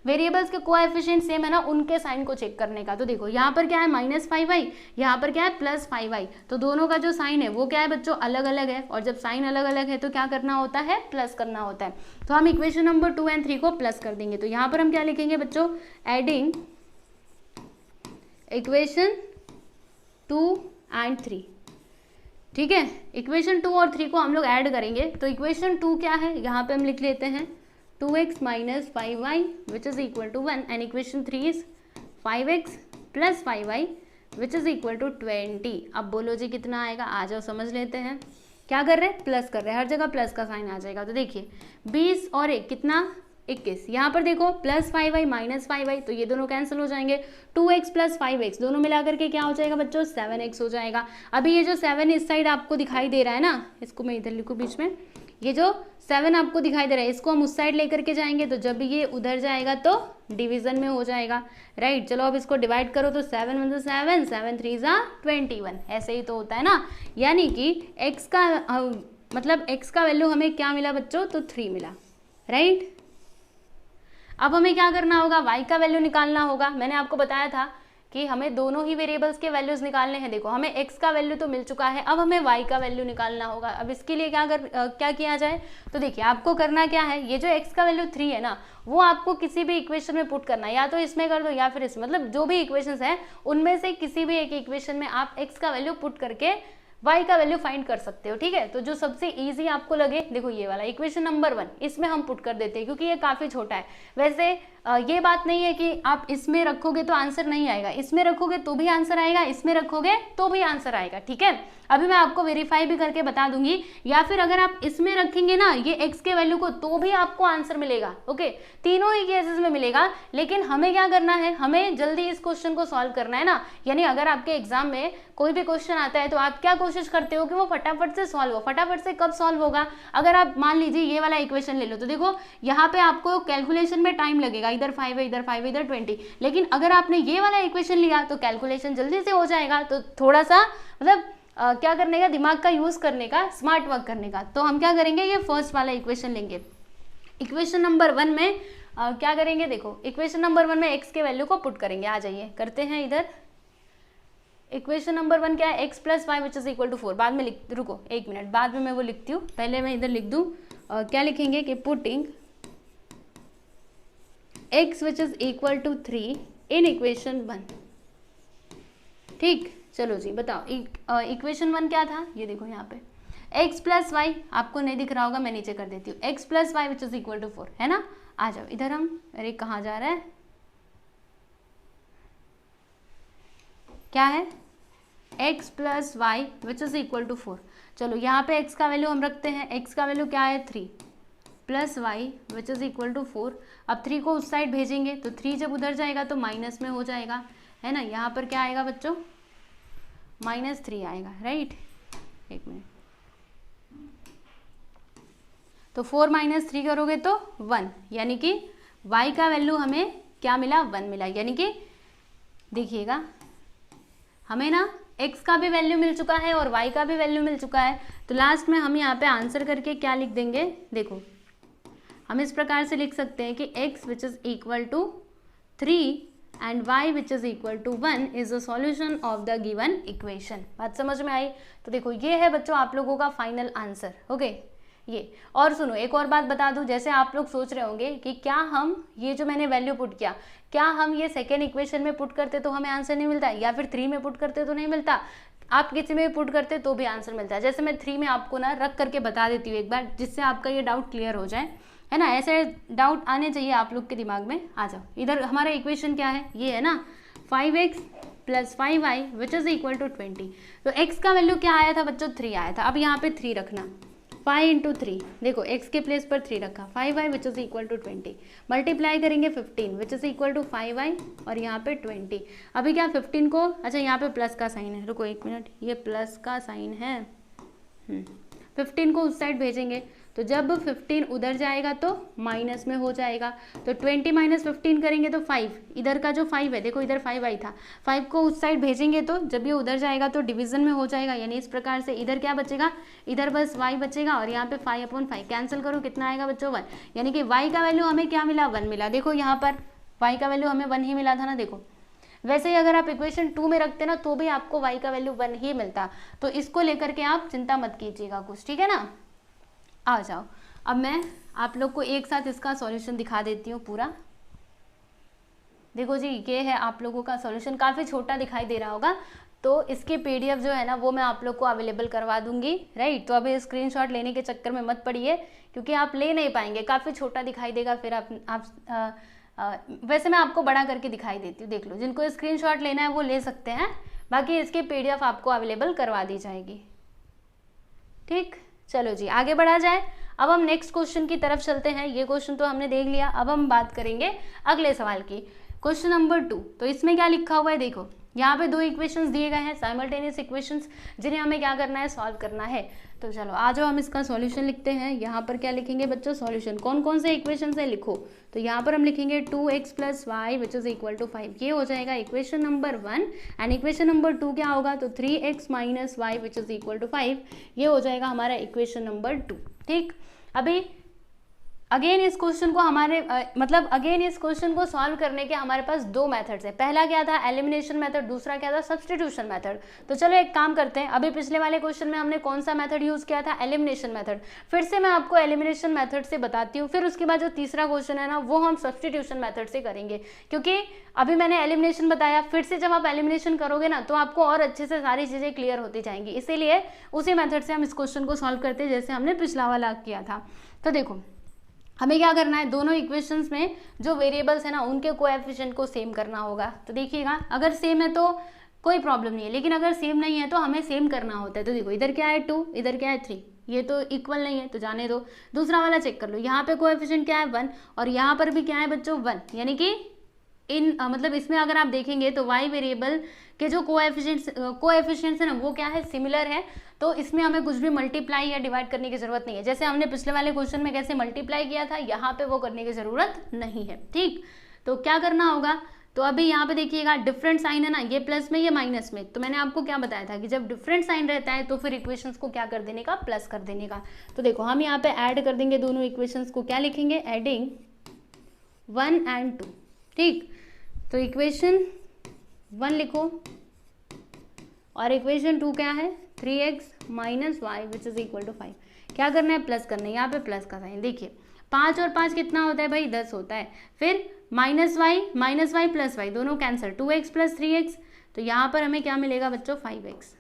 वेरिएबल्स के कोएफिशिएंट सेम है ना उनके साइन को चेक करने का। तो देखो यहाँ पर क्या है -5y, यहाँ पर क्या है +5y, तो दोनों का जो साइन है वो क्या है बच्चों अलग अलग है, और जब साइन अलग अलग है तो क्या करना होता है, प्लस करना होता है। तो हम इक्वेशन नंबर 2 और 3 को प्लस कर देंगे। तो यहाँ पर हम क्या लिखेंगे बच्चों, एडिंग इक्वेशन 2 और 3, ठीक है। इक्वेशन 2 और 3 को हम लोग ऐड करेंगे। तो इक्वेशन 2 क्या है, यहाँ पे हम लिख लेते हैं 2x minus 5y which is equal to 1, and equation 3 is 5x plus 5y which is equal to 20। अब बोलो जी कितना आएगा, आ जाओ समझ लेते हैं। क्या कर रहे हैं, प्लस कर रहे हैं, हर जगह प्लस का साइन आ जाएगा। तो देखिए 20 और 1 कितना 21, यहाँ पर देखो +5y माइनस 5y, तो ये दोनों कैंसिल हो जाएंगे। 2x प्लस 5x दोनों मिला करके क्या हो जाएगा बच्चों, 7x हो जाएगा। अभी ये जो 7 इस साइड आपको दिखाई दे रहा है ना, इसको मैं इधर लिखूँ बीच में, ये जो 7 आपको दिखाई दे रहा है इसको हम उस साइड लेकर के जाएंगे, तो जब ये उधर जाएगा तो डिवीजन में हो जाएगा, राइट। चलो अब इसको डिवाइड करो, तो 7 × 7 7 3 21, ऐसे ही तो होता है ना। यानी कि x का मतलब x का वैल्यू हमें क्या मिला बच्चों, तो 3 मिला, राइट। अब हमें क्या करना होगा, y का वैल्यू निकालना होगा। मैंने आपको बताया था कि हमें दोनों ही वेरिएबल्स के वैल्यूज निकालने हैं। देखो हमें x का वैल्यू तो मिल चुका है, अब हमें y का वैल्यू निकालना होगा। अब इसके लिए क्या किया जाए, तो देखिए आपको करना क्या है, ये जो x का वैल्यू 3 है ना, वो आपको किसी भी इक्वेशन में पुट करना है, या तो इसमें कर दो या फिर इसमें, मतलब जो भी इक्वेशंस हैं उनमें से किसी भी एक इक्वेशन में आप x का वैल्यू पुट करके y का वैल्यू फाइंड कर सकते हो, ठीक है। तो जो सबसे इजी आपको लगे, देखो ये वाला इक्वेशन नंबर 1 इसमें हम पुट कर देते हैं, क्योंकि ये काफी छोटा है। वैसे ये बात नहीं है कि आप इसमें रखोगे तो आंसर नहीं आएगा, इसमें रखोगे तो भी आंसर आएगा, इसमें रखोगे तो भी आंसर आएगा, ठीक है। अभी मैं आपको वेरीफाई भी करके बता दूंगी, या फिर अगर आप इसमें रखेंगे ना ये x के वैल्यू को, तो भी आपको आंसर मिलेगा, ओके। तीनों ही केसेस में मिलेगा। लेकिन हमें क्या करना है, हमें जल्दी इस क्वेश्चन को सॉल्व करना है ना। यानी अगर आपके एग्जाम में कोई भी क्वेश्चन आता है तो आप क्या कोशिश करते हो कि वो फटाफट से सॉल्व हो। फटाफट से कब सॉल्व होगा, अगर आप मान लीजिए ये वाला इक्वेशन ले लो तो देखो यहाँ पे आपको कैलकुलेशन में टाइम लगेगा, इधर 5 है, इधर 5 है, इधर 20, लेकिन अगर आपने ये वाला इक्वेशन लिया तो कैलकुलेशन जल्दी से हो जाएगा। तो थोड़ा सा मतलब क्या करने का, दिमाग का यूज करने का, स्मार्ट वर्क करने का। तो हम क्या करेंगे, ये फर्स्ट वाला इक्वेशन लेंगे। इक्वेशन नंबर 1 में क्या करेंगे, देखो इक्वेशन नंबर 1 में x के वैल्यू को पुट करेंगे। आ जाइए करते हैं इधर। इक्वेशन नंबर 1 क्या है, x plus y which is equal to 4। बाद में लिख, रुको 1 मिनट, बाद में मैं वो लिखती हूँ, पहले मैं इधर लिख दूँ। क्या लिखेंगे कि putting x which is equal to 3 in equation 1। ठीक, चलो जी बताओ इक्वेशन 1 क्या था, ये देखो यहाँ पे x प्लस वाई, आपको नहीं दिख रहा होगा, मैं नीचे कर देती हूँ, x plus y which is equal to 4 है ना। आ जाओ इधर, हम अरे कहाँ जा रहा है, क्या है, x plus y which is equal to 4। चलो यहाँ पे x का वैल्यू हम रखते हैं, x का वैल्यू क्या है 3 plus y which is equal to 4। अब 3 को उस साइड भेजेंगे तो 3 जब उधर जाएगा तो माइनस में हो जाएगा, है ना। यहाँ पर क्या आएगा बच्चों, -3 आएगा, राइट। 1 मिनट, तो 4 - 3 करोगे तो 1, यानी कि y का वैल्यू हमें क्या मिला, 1 मिला। यानी कि देखिएगा हमें ना x का भी वैल्यू मिल चुका है और y का भी वैल्यू मिल चुका है। तो लास्ट में हम यहाँ पे आंसर करके क्या लिख देंगे, देखो हम इस प्रकार से लिख सकते हैं कि x which is equal to 3 and y which is equal to 1 is the solution of the given equation. बात समझ में आई। तो देखो ये है बच्चों आप लोगों का फाइनल आंसर, ओके ये। और सुनो एक और बात बता दूं, जैसे आप लोग सोच रहे होंगे कि क्या हम ये जो मैंने वैल्यू पुट किया, क्या हम ये सेकेंड इक्वेशन में पुट करते तो हमें आंसर नहीं मिलता, या फिर 3 में पुट करते तो नहीं मिलता, आप किसी में भी पुट करते तो भी आंसर मिलता है। जैसे मैं 3 में आपको ना रख करके बता देती हूँ एक बार, जिससे आपका ये डाउट क्लियर हो जाए, है ना। ऐसे डाउट आने चाहिए आप लोग के दिमाग में। आ जाओ इधर, हमारा इक्वेशन क्या है, ये है ना 5x plus 5y which is equal to 20। तो x का वैल्यू क्या आया था बच्चों, 3 आया था। अब यहाँ पे 3 रखना, 5 इंटू 3, देखो x के प्लेस पर 3 रखा, 5y which is equal to 20, multiply करेंगे 15 विच इज इक्वल टू 5y और यहाँ पे 20। अभी क्या 15 को, अच्छा यहाँ पे प्लस का साइन है, रुको 1 मिनट, ये प्लस का साइन है, 15 को उस साइड भेजेंगे तो जब 15 उधर जाएगा तो माइनस में हो जाएगा। तो 20 - 15 करेंगे तो 5, इधर का जो 5 है देखो इधर 5 आई था, 5 को उस साइड भेजेंगे तो जब ये उधर जाएगा तो डिवीजन में हो जाएगा। यानी इस प्रकार से इधर क्या बचेगा, इधर बस y बचेगा और यहाँ पे 5/5 कैंसिल करो, कितना आएगा बच्चों 1। यानी कि y का वैल्यू हमें क्या मिला, 1 मिला। देखो यहाँ पर y का वैल्यू हमें 1 ही मिला था ना। देखो वैसे ही अगर आप इक्वेशन 2 में रखते ना तो भी आपको y का वैल्यू 1 ही मिलता। तो इसको लेकर के आप चिंता मत कीजिएगा कुछ, ठीक है ना। आ जाओ अब मैं आप लोग को एक साथ इसका सॉल्यूशन दिखा देती हूँ पूरा। देखो जी ये है आप लोगों का सॉल्यूशन, काफ़ी छोटा दिखाई दे रहा होगा, तो इसकी पीडीएफ जो है ना वो मैं आप लोग को अवेलेबल करवा दूंगी, राइट। तो अभी स्क्रीनशॉट लेने के चक्कर में मत पड़िए, क्योंकि आप ले नहीं पाएंगे, काफ़ी छोटा दिखाई देगा। फिर वैसे मैं आपको बड़ा करके दिखाई देती हूँ, देख लो। जिनको स्क्रीनशॉट लेना है वो ले सकते हैं, बाकी इसकी पीडीएफ आपको अवेलेबल करवा दी जाएगी, ठीक। चलो जी आगे बढ़ा जाए। अब हम नेक्स्ट क्वेश्चन की तरफ चलते हैं। ये क्वेश्चन तो हमने देख लिया, अब हम बात करेंगे अगले सवाल की, क्वेश्चन नंबर 2। तो इसमें क्या लिखा हुआ है, देखो यहाँ पे 2 इक्वेशंस दिए गए हैं, साइमल्टेनियस इक्वेशंस, जिन्हें हमें क्या करना है, सॉल्व करना है। तो चलो आ जाओ हम इसका सॉल्यूशन लिखते हैं। यहाँ पर क्या लिखेंगे बच्चों, सॉल्यूशन। कौन कौन से इक्वेशन है लिखो। तो यहाँ पर हम लिखेंगे 2x plus y which is equal to 5, ये हो जाएगा equation number 1। And equation number 2 क्या होगा, तो 3x minus y which is equal to 5, ये हो जाएगा हमारा इक्वेशन नंबर 2, ठीक। अभी अगेन इस क्वेश्चन को अगेन इस क्वेश्चन को सॉल्व करने के हमारे पास 2 मेथड्स है। पहला क्या था, एलिमिनेशन मेथड, दूसरा क्या था, सब्स्टिट्यूशन मेथड। तो चलो एक काम करते हैं, अभी पिछले वाले क्वेश्चन में हमने कौन सा मेथड यूज किया था, एलिमिनेशन मेथड। फिर से मैं आपको एलिमिनेशन मेथड से बताती हूँ, फिर उसके बाद जो तीसरा क्वेश्चन है ना वो हम सब्स्टिट्यूशन मेथड से करेंगे, क्योंकि अभी मैंने एलिमिनेशन बताया, फिर से जब आप एलिमिनेशन करोगे ना तो आपको और अच्छे से सारी चीजें क्लियर होती जाएंगी। इसीलिए उसी मेथड से हम इस क्वेश्चन को सॉल्व करते हैं जैसे हमने पिछला वाला किया था। तो देखो हमें क्या करना है, दोनों इक्वेशंस में जो वेरिएबल्स है ना उनके कोएफिशिएंट को सेम करना होगा। तो देखिएगा अगर सेम है तो कोई प्रॉब्लम नहीं है, लेकिन अगर सेम नहीं है तो हमें सेम करना होता है। तो देखो इधर क्या है 2, इधर क्या है 3, ये तो इक्वल नहीं है तो जाने दो। दूसरा वाला चेक कर लो, यहाँ पे कोएफिशिएंट क्या है 1 और यहाँ पर भी क्या है बच्चों 1, यानी कि मतलब इसमें अगर आप देखेंगे तो y वेरिएबल के जो कोएफिशिएंट्स है ना वो क्या है, सिमिलर है। तो इसमें हमें कुछ भी मल्टीप्लाई या डिवाइड करने की जरूरत नहीं है। जैसे हमने पिछले वाले क्वेश्चन में कैसे मल्टीप्लाई किया था, यहाँ पे वो करने की जरूरत नहीं है। ठीक, तो क्या करना होगा, तो अभी यहाँ पे देखिएगा डिफरेंट साइन है ना, ये प्लस में ये माइनस में। तो मैंने आपको क्या बताया था कि जब डिफरेंट साइन रहता है तो फिर इक्वेशंस को क्या कर देने का, प्लस कर देने का। तो देखो हम यहाँ पे ऐड कर देंगे दोनों इक्वेशंस को, क्या लिखेंगे, एडिंग 1 and 2। ठीक, तो इक्वेशन 1 लिखो और इक्वेशन 2 क्या है, 3x minus y which is equal to 5। क्या करना है, प्लस करना है। यहाँ पे प्लस का साइन देखिए, 5 और 5 कितना होता है भाई, 10 होता है। फिर माइनस वाई प्लस वाई दोनों कैंसिल, 2x प्लस 3x। तो यहाँ पर हमें क्या मिलेगा बच्चों, 5x।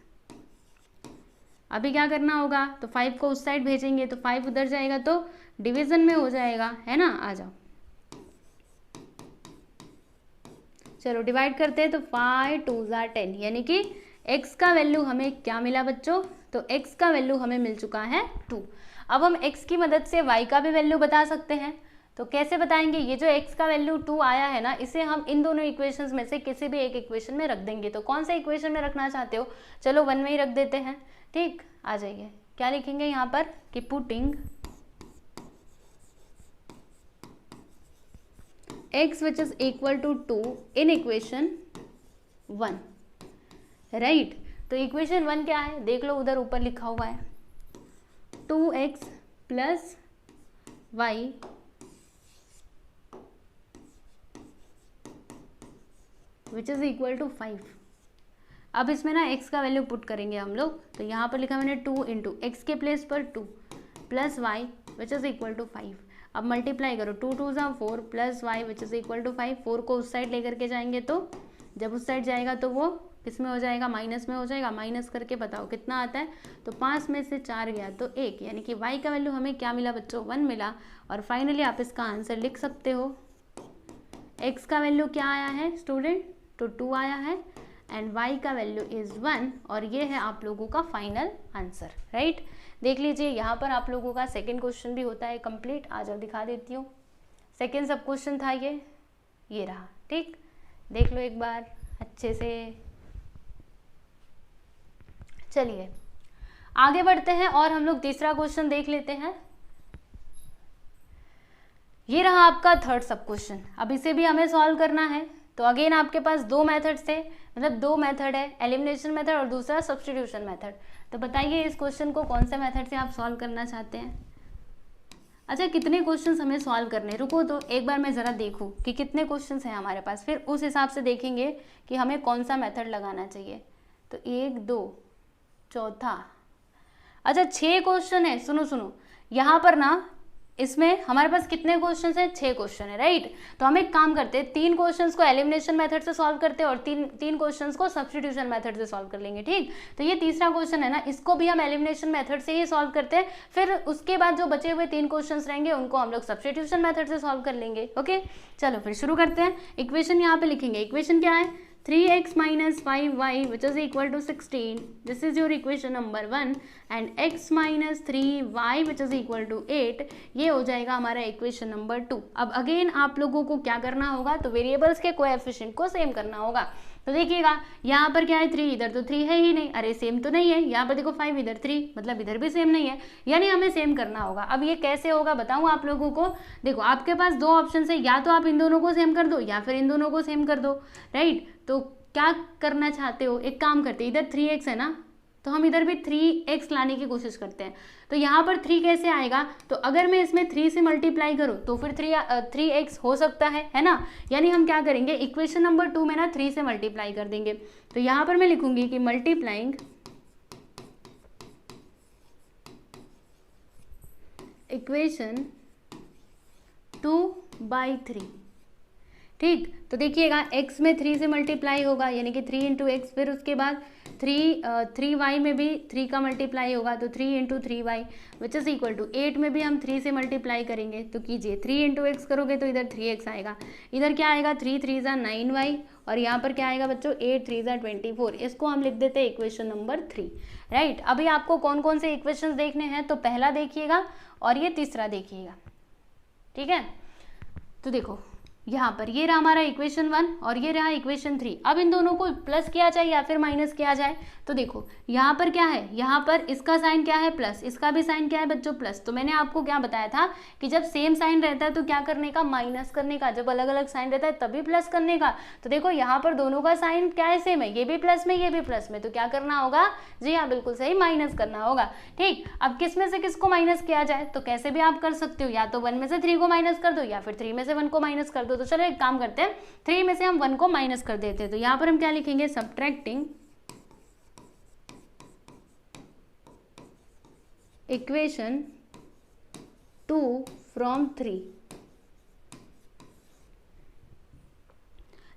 अभी क्या करना होगा, तो 5 को उस साइड भेजेंगे तो 5 उधर जाएगा तो डिवीजन में हो जाएगा, है ना। आ जाओ, चलो डिवाइड करते हैं। तो 5 2 10, यानी कि x का वैल्यू हमें क्या मिला बच्चों, तो x का वैल्यू हमें मिल चुका है 2। अब हम x की मदद से y का भी वैल्यू बता सकते हैं। तो कैसे बताएंगे, ये जो x का वैल्यू 2 आया है ना, इसे हम इन दोनों इक्वेशंस में से किसी भी एक इक्वेशन में रख देंगे। तो कौन सा इक्वेशन में रखना चाहते हो, चलो 1 में ही रख देते हैं। ठीक, आ जाइए, क्या लिखेंगे यहाँ पर कि putting x which is equal to 2 in equation 1, right. तो इक्वेशन 1 क्या है, देख लो उधर ऊपर लिखा हुआ है 2x plus y which is equal to 5। अब इसमें ना x का वैल्यू पुट करेंगे हम लोग। तो यहाँ पर लिखा मैंने 2 इंटू एक्स के प्लेस पर 2 plus y which is equal to 5। अब मल्टीप्लाई करो, 2 2 4 plus y which is equal to 5। 4 को उस साइड लेकर के जाएंगे तो जब उस साइड जाएगा तो वो किस में हो जाएगा, माइनस में हो जाएगा। माइनस करके बताओ कितना आता है, तो 5 में से 4 गया तो 1, यानी कि y का वैल्यू हमें क्या मिला बच्चों, 1 मिला। और फाइनली आप इसका आंसर लिख सकते हो। x का वैल्यू क्या आया है स्टूडेंट, तो 2 आया है एंड y का वैल्यू इज 1। और ये है आप लोगों का फाइनल आंसर, राइट। देख लीजिए यहाँ पर आप लोगों का सेकंड क्वेश्चन भी होता है कंप्लीट। आ जाओ दिखा देती हूँ, सेकंड सब क्वेश्चन था ये रहा। ठीक, देख लो एक बार अच्छे से। चलिए आगे बढ़ते हैं और हम लोग तीसरा क्वेश्चन देख लेते हैं। ये रहा आपका थर्ड सब क्वेश्चन। अब इसे भी हमें सॉल्व करना है। तो अगेन आपके पास 2 मेथड्स थे, मतलब 2 मेथड है, एलिमिनेशन मेथड और दूसरा सब्स्टिट्यूशन मेथड। तो बताइए इस क्वेश्चन को कौन से मेथड से आप सॉल्व करना चाहते हैं। अच्छा, कितने क्वेश्चंस हमें सॉल्व करने, रुको तो एक बार मैं ज़रा देखूँ कि कितने क्वेश्चंस हैं हमारे पास, फिर उस हिसाब से देखेंगे कि हमें कौन सा मेथड लगाना चाहिए। तो 1 2 चौथा, अच्छा 6 क्वेश्चन है। सुनो यहाँ पर ना इसमें हमारे पास कितने क्वेश्चन हैं, 6 क्वेश्चन है, राइट। तो हम एक काम करते हैं, 3 क्वेश्चंस को एलिमिनेशन मेथड से सॉल्व करते हैं और 3 क्वेश्चंस को सब्स्टिट्यूशन मेथड से सॉल्व कर लेंगे। ठीक, तो ये तीसरा क्वेश्चन है ना, इसको भी हम एलिमिनेशन मेथड से ही सॉल्व करते हैं। फिर उसके बाद जो बचे हुए 3 क्वेश्चंस रहेंगे उनको हम लोग सब्स्टिट्यूशन मेथड से सॉल्व कर लेंगे। ओके, चलो फिर शुरू करते हैं। इक्वेशन यहाँ पे लिखेंगे, इक्वेशन क्या है, 3x minus 5y which is equal to 16. This is your equation number 1 and x minus 3y which is equal to 8. ये हो जाएगा हमारा इक्वेशन नंबर 2। अब अगेन आप लोगों को क्या करना होगा, तो वेरिएबल्स के कोएफिशिएंट को सेम करना होगा। तो देखिएगा यहाँ पर क्या है, 3 इधर तो 3 है ही नहीं, अरे सेम तो नहीं है। यहाँ पर देखो 5 इधर 3, मतलब इधर भी सेम नहीं है, यानी हमें सेम करना होगा। अब ये कैसे होगा बताऊँ आप लोगों को। देखो आपके पास 2 ऑप्शन है, या तो आप इन दोनों को सेम कर दो या फिर इन दोनों को सेम कर दो, राइट। तो क्या करना चाहते हो, एक काम करते हैं, इधर 3x है ना, तो हम इधर भी 3x लाने की कोशिश करते हैं। तो यहाँ पर 3 कैसे आएगा, तो अगर मैं इसमें 3 से मल्टीप्लाई करूँ तो फिर 3x हो सकता है ना। यानी हम क्या करेंगे, इक्वेशन नंबर 2 में ना 3 से मल्टीप्लाई कर देंगे। तो यहाँ पर मैं लिखूंगी कि मल्टीप्लाइंग इक्वेशन 2/3। ठीक, तो देखिएगा x में 3 से मल्टीप्लाई होगा, यानी कि 3 इंटू एक्स, फिर उसके बाद 3y में भी 3 का मल्टीप्लाई होगा, तो 3 into 3y which is equal to 8 में भी हम 3 से मल्टीप्लाई करेंगे। तो कीजिए 3 इंटू एक्स करोगे तो इधर 3x आएगा, इधर क्या आएगा 3 3 9y, और यहाँ पर क्या आएगा बच्चों 8 3 24। इसको हम लिख देते हैं इक्वेशन नंबर 3, राइट। अभी आपको कौन कौन से इक्वेशन देखने हैं, तो पहला देखिएगा और ये तीसरा देखिएगा, ठीक है। तो देखो यहाँ पर ये रहा हमारा इक्वेशन 1 और ये रहा इक्वेशन 3। अब इन दोनों को प्लस किया जाए या फिर माइनस किया जाए, तो देखो यहाँ पर क्या है, यहाँ पर इसका साइन क्या है प्लस, इसका भी साइन क्या है बच्चों प्लस। तो मैंने आपको क्या बताया था कि जब सेम साइन रहता है तो क्या करने का, माइनस करने का, जब अलग अलग साइन रहता है तभी प्लस करने का। तो देखो यहाँ पर दोनों का साइन क्या है, सेम है, ये भी प्लस में ये भी प्लस में, तो क्या करना होगा, जी हाँ बिल्कुल सही, माइनस करना होगा। ठीक, अब किस में से किसको माइनस किया जाए, तो कैसे भी आप कर सकते हो, या तो 1 में से 3 को माइनस कर दो या फिर 3 में से 1 को माइनस कर दो। तो चलो एक काम करते हैं, 3 में से हम 1 को माइनस कर देते हैं। तो यहाँ पर हम क्या लिखेंगे, सब्ट्रैक्टिंग इक्वेशन 2 फ्रॉम 3।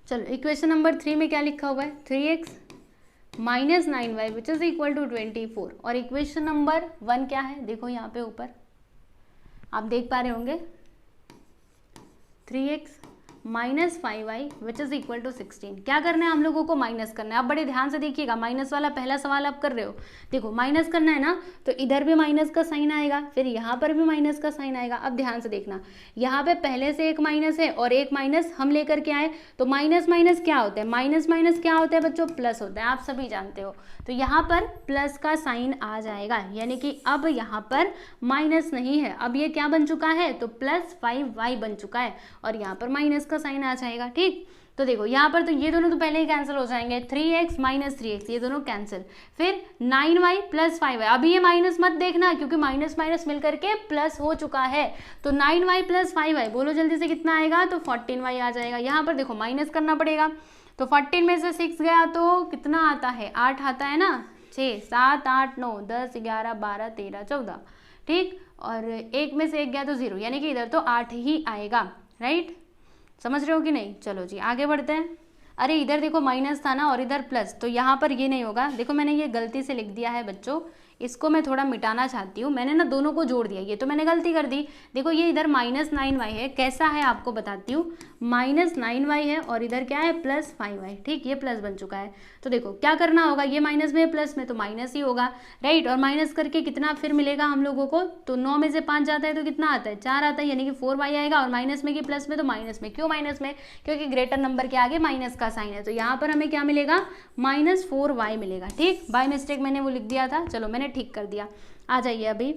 चलो इक्वेशन नंबर 3 में क्या लिखा हुआ है, 3x minus 9y which is equal to 24। और इक्वेशन नंबर 1 क्या है, देखो यहाँ पे ऊपर आप देख पा रहे होंगे, 3x minus 5y which is equal to 16। क्या करना है हम लोगों को, माइनस करना है। अब बड़े ध्यान से देखिएगा, माइनस वाला पहला सवाल आप कर रहे हो, देखो माइनस करना है ना, तो इधर भी माइनस का साइन आएगा, फिर यहाँ पर भी माइनस का साइन आएगा। अब ध्यान से देखना, यहाँ पे पहले से एक माइनस है और एक माइनस हम लेकर के आए, तो माइनस माइनस क्या होता है, माइनस माइनस क्या होता है बच्चों, प्लस होता है, आप सभी जानते हो। तो यहाँ पर प्लस का साइन आ जाएगा, यानी कि अब यहाँ पर माइनस नहीं है, अब ये क्या बन चुका है, तो प्लस 5y बन चुका है और यहाँ पर माइनस का साइन आ जाएगा। ठीक, तो देखो यहाँ पर तो ये दोनों तो पहले ही कैंसिल हो जाएंगे, 3x माइनस 3x ये दोनों कैंसिल, फिर 9y प्लस 5y। अभी ये माइनस मत देखना क्योंकि माइनस माइनस मिल करके प्लस हो चुका है। तो 9y प्लस 5y बोलो जल्दी से कितना आएगा, तो 14y आ जाएगा। यहाँ पर देखो माइनस करना पड़ेगा, तो 14 में से 6 गया तो कितना आता है, 8 आता है ना, 6 7 8 9 10 11 12 13 14। ठीक, और एक में से एक गया तो 0, यानी कि इधर तो 8 ही आएगा। राइट, समझ रहे हो कि नहीं। चलो जी आगे बढ़ते हैं। अरे इधर देखो माइनस था ना और इधर प्लस, तो यहाँ पर ये नहीं होगा। देखो मैंने ये गलती से लिख दिया है बच्चों, इसको मैं थोड़ा मिटाना चाहती हूँ, मैंने ना दोनों को जोड़ दिया, ये तो मैंने गलती कर दी। देखो ये इधर माइनस 9y है, कैसा है आपको बताती हूँ, माइनस 9y है और इधर क्या है प्लस 5y। ठीक, ये प्लस बन चुका है। तो देखो क्या करना होगा, ये माइनस में प्लस में तो माइनस ही होगा। राइट, और माइनस करके कितना फिर मिलेगा हम लोगों को, तो 9 में से 5 जाता है तो कितना आता है, 4 आता है, यानी कि 4y आएगा। और माइनस में कि प्लस में, तो माइनस में, क्यों माइनस में, क्योंकि ग्रेटर नंबर के आगे माइनस का साइन है। तो यहाँ पर हमें क्या मिलेगा, माइनस 4y मिलेगा। ठीक, बाय मिस्टेक मैंने वो लिख दिया था, चलो मैंने ठीक कर दिया। आ जाइए, अभी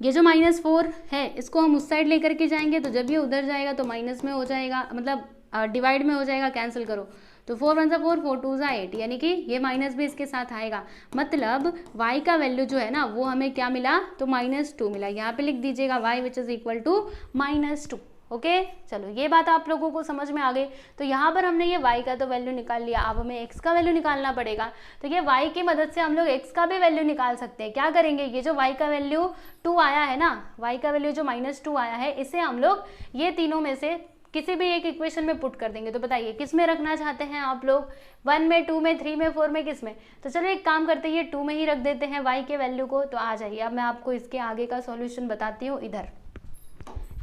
ये जो -4 है इसको हम उस साइड लेकर के जाएंगे, तो जब ये उधर जाएगा तो माइनस में हो जाएगा, मतलब डिवाइड में हो जाएगा, कैंसिल करो तो 4 1 सा 4 4 2 सा 8, यानी कि ये माइनस भी इसके साथ आएगा। मतलब y का वैल्यू जो है ना वो हमें क्या मिला, तो -2 मिला। यहाँ पे लिख दीजिएगा y which is equal to -2। Okay, चलो ये बात आप लोगों को समझ में आ गई। तो यहाँ पर हमने ये y का तो वैल्यू निकाल लिया, अब हमें x का वैल्यू निकालना पड़ेगा। तो ये y की मदद से हम लोग x का भी वैल्यू निकाल सकते हैं। क्या करेंगे, ये जो y का वैल्यू 2 आया है ना, y का वैल्यू जो -2 आया है, इसे हम लोग ये तीनों में से किसी भी एक इक्वेशन में पुट कर देंगे। तो बताइए किस में रखना चाहते हैं आप लोग, 1 में, 2 में, 3 में, 4 में, किस में। तो चलो एक काम करते हैं, ये 2 में ही रख देते हैं y के वैल्यू को। तो आ जाइए, अब मैं आपको इसके आगे का सॉल्यूशन बताती हूँ। इधर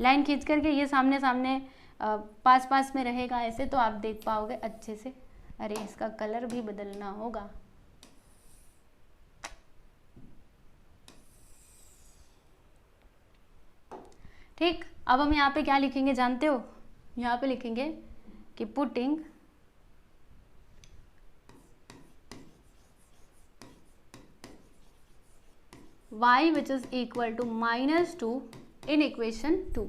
लाइन खींच करके ये सामने सामने पास पास में रहेगा ऐसे, तो आप देख पाओगे अच्छे से। अरे इसका कलर भी बदलना होगा। ठीक, अब हम यहाँ पे क्या लिखेंगे जानते हो, यहाँ पे लिखेंगे कि putting y which is equal to -2 in equation 2।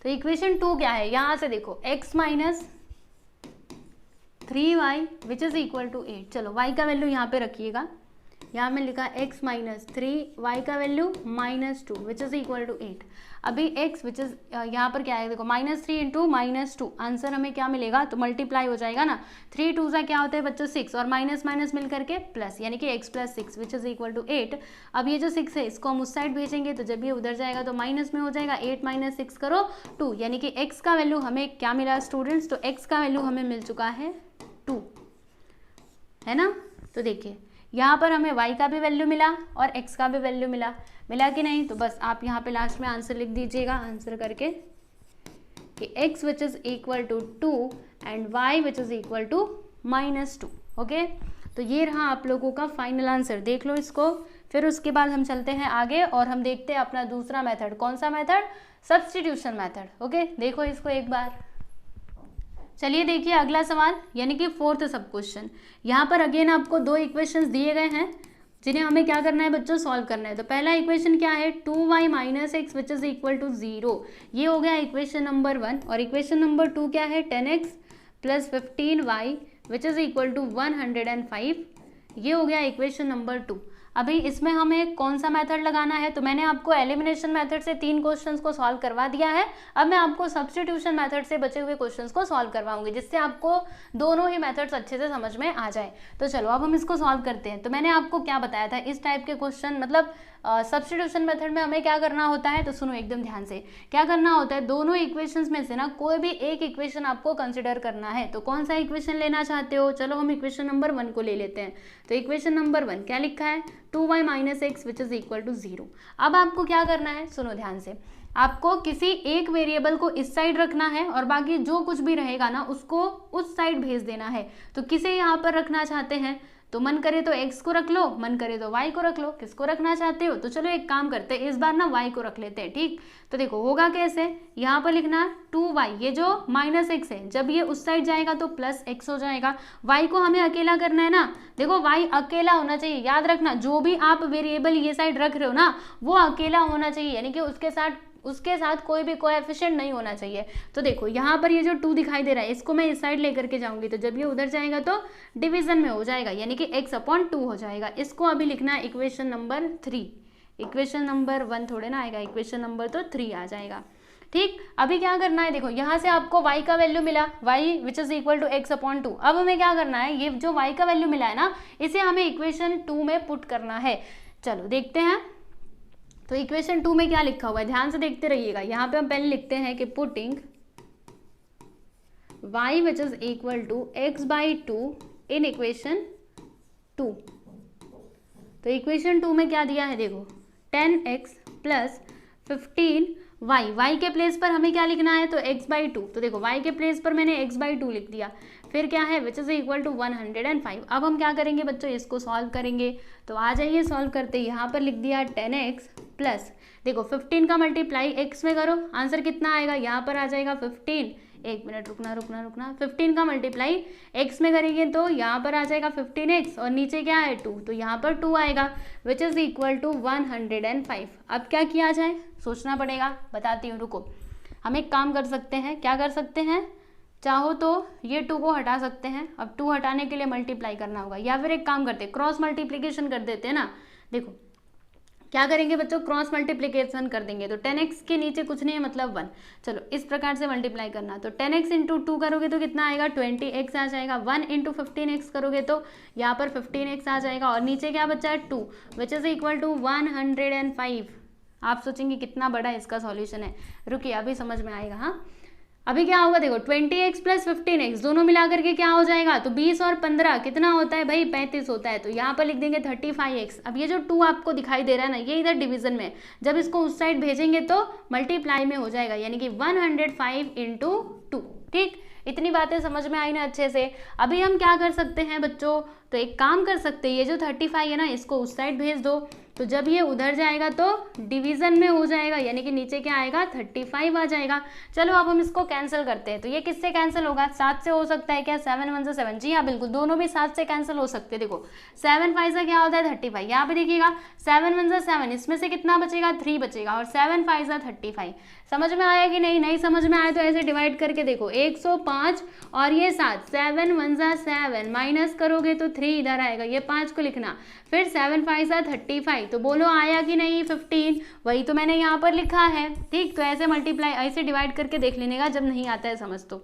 तो इक्वेशन 2 क्या है, यहां से देखो x minus 3y which is equal to 8। चलो y का वैल्यू यहाँ पे रखिएगा, यहाँ में लिखा x माइनस 3, y का value -2 which is equal to 8। अभी x विच इज यहाँ पर क्या है, देखो -3 इंटू -2, आंसर हमें क्या मिलेगा, तो मल्टीप्लाई हो जाएगा ना। 3 2 सा क्या होता है बच्चों 6, और माइनस माइनस मिल करके प्लस, यानी कि x plus 6 which is equal to 8। अब ये जो 6 है इसको हम उस साइड भेजेंगे, तो जब ये उधर जाएगा तो माइनस में हो जाएगा। 8 माइनस 6 करो 2, यानी कि x का वैल्यू हमें क्या मिला स्टूडेंट्स, तो x का वैल्यू हमें मिल चुका है 2, है ना। तो देखिए यहाँ पर हमें y का भी वैल्यू मिला और x का भी वैल्यू मिला कि नहीं। तो बस आप यहाँ पे लास्ट में आंसर लिख दीजिएगा, आंसर करके कि x which is equal to 2 and y which is equal to -2। Okay, तो ये रहा आप लोगों का फाइनल आंसर, देख लो इसको। फिर उसके बाद हम चलते हैं आगे और हम देखते हैं अपना दूसरा मेथड। कौन सा मेथड? Substitution method. ओके, देखो इसको एक बार। चलिए देखिए अगला सवाल, यानी कि फोर्थ सब क्वेश्चन। यहाँ पर अगेन आपको दो इक्वेशंस दिए गए हैं जिन्हें हमें क्या करना है बच्चों, सॉल्व करना है। तो पहला इक्वेशन क्या है, 2y minus x which is equal to 0, ये हो गया इक्वेशन नंबर 1। और इक्वेशन नंबर 2 क्या है, 10x plus 15y which is equal to 105, ये हो गया इक्वेशन नंबर 2। अभी इसमें हमें कौन सा मेथड लगाना है, तो मैंने आपको एलिमिनेशन मेथड से 3 क्वेश्चंस को सॉल्व करवा दिया है। अब मैं आपको सब्स्टिट्यूशन मेथड से बचे हुए क्वेश्चंस को सॉल्व करवाऊंगी, जिससे आपको दोनों ही मेथड्स अच्छे से समझ में आ जाए। तो चलो अब हम इसको सॉल्व करते हैं। तो मैंने आपको क्या बताया था, इस टाइप के क्वेश्चन मतलब सब्स्टिट्यूशन मेथड में हमें क्या करना होता है, तो सुनो एकदम ध्यान से, क्या करना होता है, दोनों इक्वेशंस में से ना कोई भी एक इक्वेशन आपको कंसिडर करना है। तो कौन सा इक्वेशन लेना चाहते हो, चलो हम इक्वेशन नंबर 1 को ले लेते हैं। तो इक्वेशन नंबर 1 क्या लिखा है, 2y minus x which is equal to 0। अब आपको क्या करना है, सुनो ध्यान से, आपको किसी एक वेरिएबल को इस साइड रखना है और बाकी जो कुछ भी रहेगा ना उसको उस साइड भेज देना है। तो किसे यहाँ पर रखना चाहते हैं, तो मन करे तो x को रख लो, मन करे तो y को रख लो। किसको रखना चाहते हो, तो चलो एक काम करते हैं, इस बार ना y को रख लेते हैं। ठीक, तो देखो होगा कैसे, यहाँ पर लिखना 2y, ये जो माइनस एक्स है जब ये उस साइड जाएगा तो प्लस एक्स हो जाएगा। y को हमें अकेला करना है ना, देखो y अकेला होना चाहिए, याद रखना जो भी आप वेरिएबल ये साइड रख रहे हो ना वो अकेला होना चाहिए, यानी कि उसके साथ कोई भी कोएफिशिएंट नहीं होना चाहिए। तो देखो यहाँ पर ये जो 2 दिखाई दे रहा है इसको मैं इस साइड लेकर के जाऊंगी, तो जब ये उधर जाएगा तो डिवीजन में हो जाएगा, यानी कि x/2 हो जाएगा। इसको अभी लिखना है इक्वेशन नंबर 3, इक्वेशन नंबर 1 थोड़े ना आएगा, इक्वेशन नंबर तो 3 आ जाएगा। ठीक, अभी क्या करना है, देखो यहाँ से आपको y का वैल्यू मिला, y which is equal to x/2। अब हमें क्या करना है, ये जो y का वैल्यू मिला है ना इसे हमें इक्वेशन 2 में पुट करना है। चलो देखते हैं, तो इक्वेशन 2 में क्या लिखा हुआ है, ध्यान से देखते रहिएगा। यहाँ पे हम पहले लिखते हैं कि putting y which is equal to x/2 in equation 2। तो इक्वेशन 2 में क्या दिया है, देखो 10x प्लस 15y के प्लेस पर हमें क्या लिखना है, तो x/2। तो देखो y के प्लेस पर मैंने x/2 लिख दिया, फिर क्या है विच इज इक्वल टू 105। अब हम क्या करेंगे बच्चों, इसको सॉल्व करेंगे। तो आ जाइए सॉल्व करते हैं, यहाँ पर लिख दिया 10x प्लस, देखो 15 का मल्टीप्लाई x में करो, आंसर कितना आएगा, यहाँ पर आ जाएगा 15, एक मिनट रुकना, 15 का मल्टीप्लाई x में करेंगे तो यहाँ पर आ जाएगा 15x और नीचे क्या है 2, तो यहाँ पर 2 आएगा विच इज इक्वल टू 105। अब क्या किया जाए, सोचना पड़ेगा, बताती हूँ रुको। हम एक काम कर सकते हैं, क्या कर सकते हैं, चाहो तो ये 2 को हटा सकते हैं। अब 2 हटाने के लिए मल्टीप्लाई करना होगा, या फिर एक काम करते हैं क्रॉस मल्टीप्लिकेशन कर देते हैं ना। देखो क्या करेंगे बच्चों, क्रॉस मल्टीप्लिकेशन कर देंगे, तो 10x के नीचे कुछ नहीं है मतलब 1। चलो इस प्रकार से मल्टीप्लाई करना, तो 10x इंटू 2 करोगे तो कितना आएगा, 20x आ जाएगा। 1 इंटू 15x करोगे तो यहाँ पर 15x आ जाएगा और नीचे क्या बचा है 2 विच इज इक्वल टू 105। आप सोचेंगे कितना बड़ा इसका सॉल्यूशन है, रुकिए अभी समझ में आएगा। हाँ अभी क्या होगा, देखो 20x प्लस 15x दोनों मिला करके क्या हो जाएगा, तो 20 और 15 कितना होता है भाई, 35 होता है। तो यहाँ पर लिख देंगे 35x। अब ये जो 2 आपको दिखाई दे रहा है ना ये इधर डिवीजन में, जब इसको उस साइड भेजेंगे तो मल्टीप्लाई में हो जाएगा, यानी कि 105 इंटू 2। ठीक, इतनी बातें समझ में आई ना अच्छे से। अभी हम क्या कर सकते हैं बच्चों, तो एक काम कर सकते हैं, ये जो 35 है ना इसको उस साइड भेज दो, तो जब ये उधर जाएगा तो डिवीजन में हो जाएगा, यानी कि नीचे क्या आएगा 35 आ जाएगा। चलो अब हम इसको कैंसिल करते हैं, तो ये किससे कैंसिल होगा, 7 से हो सकता है क्या, 7 1 से 7, जी हाँ बिल्कुल दोनों भी 7 से कैंसिल हो सकते हैं। देखो 7 5 से क्या होता है 35, यहाँ पे देखिएगा 7 1 से 7, इसमें से कितना बचेगा 3 बचेगा और 7 5 से 35। समझ में आया कि नहीं समझ में आया तो ऐसे डिवाइड करके देखो 105 और ये 7, 7 1 से 7 माइनस करोगे तो 3 इधर आएगा, ये 5 को लिखना, फिर 7 5 से 35। तो बोलो आया कि नहीं 15, वही तो मैंने यहाँ पर लिखा है। ठीक, तो ऐसे मल्टीप्लाई ऐसे डिवाइड करके देख लेने का जब नहीं आता है समझ तो।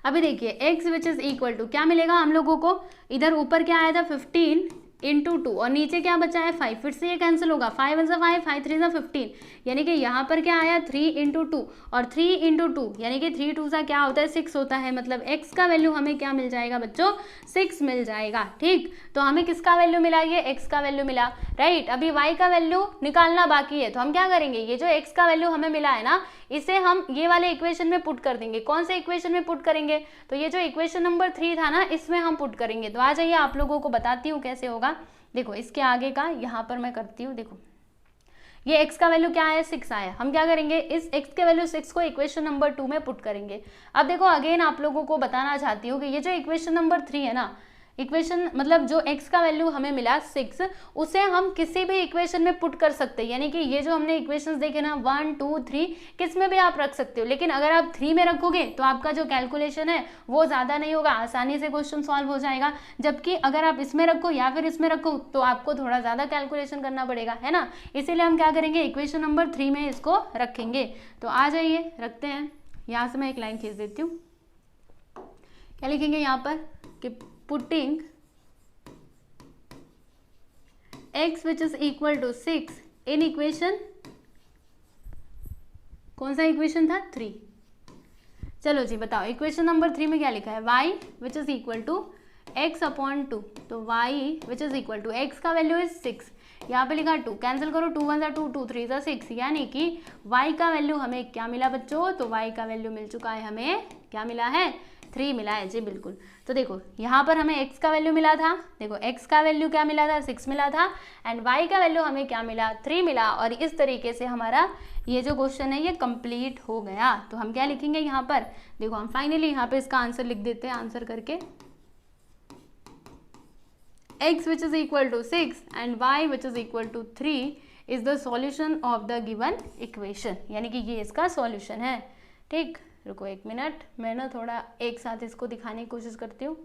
अभी देखिए x which is equal to क्या मिलेगा हम लोगों को, इधर ऊपर क्या आया था 15 इंटू 2 और नीचे क्या बचा है 5, फिर से ये कैंसिल होगा, 5 1 से 5, 5 3 से 15, यानी कि यहाँ पर क्या आया 3 इंटू 2 और 3 इंटू 2 यानी कि 3 2 सा क्या होता है 6 होता है, मतलब x का वैल्यू हमें क्या मिल जाएगा बच्चों 6 मिल जाएगा। ठीक, तो हमें किसका वैल्यू मिला, ये x का वैल्यू मिला, राइट। अभी y का वैल्यू निकालना बाकी है, तो हम क्या करेंगे, ये जो x का वैल्यू हमें मिला है ना इसे हम ये वाले इक्वेशन में पुट कर देंगे। कौन से इक्वेशन में पुट करेंगे? तो ये जो इक्वेशन नंबर 3 था ना, इसमें हम पुट करेंगे। तो आ जाइए आप लोगों को बताती हूँ कैसे होगा। देखो इसके आगे का यहाँ पर मैं करती हूँ। देखो ये x का वैल्यू क्या है, 6 आया। हम क्या करेंगे, इस x के वैल्यू 6 को इक्वेशन नंबर 2 में पुट करेंगे। अब देखो अगेन आप लोगों को बताना चाहती हूँ कि ये जो इक्वेशन नंबर 3 है ना, इक्वेशन मतलब जो x का वैल्यू हमें मिला 6, उसे हम किसी भी इक्वेशन में पुट कर सकते हैं। यानी कि ये जो हमने इक्वेशंस देखे ना 1 2 3, किस में भी आप रख सकते हो। लेकिन अगर आप 3 में रखोगे तो आपका जो कैलकुलेशन है वो ज़्यादा नहीं होगा, आसानी से क्वेश्चन सॉल्व हो जाएगा। जबकि अगर आप इसमें रखो या फिर इसमें रखो तो आपको थोड़ा ज़्यादा कैलकुलेशन करना पड़ेगा, है ना। इसीलिए हम क्या करेंगे, इक्वेशन नंबर 3 में इसको रखेंगे। तो आ जाइए रखते हैं। यहाँ से मैं एक लाइन खींच देती हूँ। क्या लिखेंगे यहाँ पर कि putting x which is equal to 6 in equation, कौन सा इक्वेशन था, 3। चलो जी बताओ इक्वेशन नंबर 3 में क्या लिखा है, y which is equal to x upon 2। तो y which is equal to x का वैल्यू इज 6, यहाँ पे लिखा 2, कैंसिल करो, 2 1 2 2 3 6, यानी कि y का वैल्यू हमें क्या मिला बच्चों, तो y का वैल्यू मिल चुका है, हमें क्या मिला है, 3 मिला है जी, बिल्कुल। तो देखो यहाँ पर हमें x का वैल्यू मिला था, देखो x का वैल्यू क्या मिला था, 6 मिला था, एंड y का वैल्यू हमें क्या मिला, 3 मिला। और इस तरीके से हमारा ये जो क्वेश्चन है ये कंप्लीट हो गया। तो हम क्या लिखेंगे यहाँ पर, देखो हम फाइनली यहाँ पे इसका आंसर लिख देते हैं, आंसर करके x which is equal to 6 and y which is equal to 3 is the solution of the given equation। यानी कि ये इसका सॉल्यूशन है। ठीक, रुको एक मिनट, मैं ना थोड़ा एक साथ इसको दिखाने की कोशिश करती हूँ,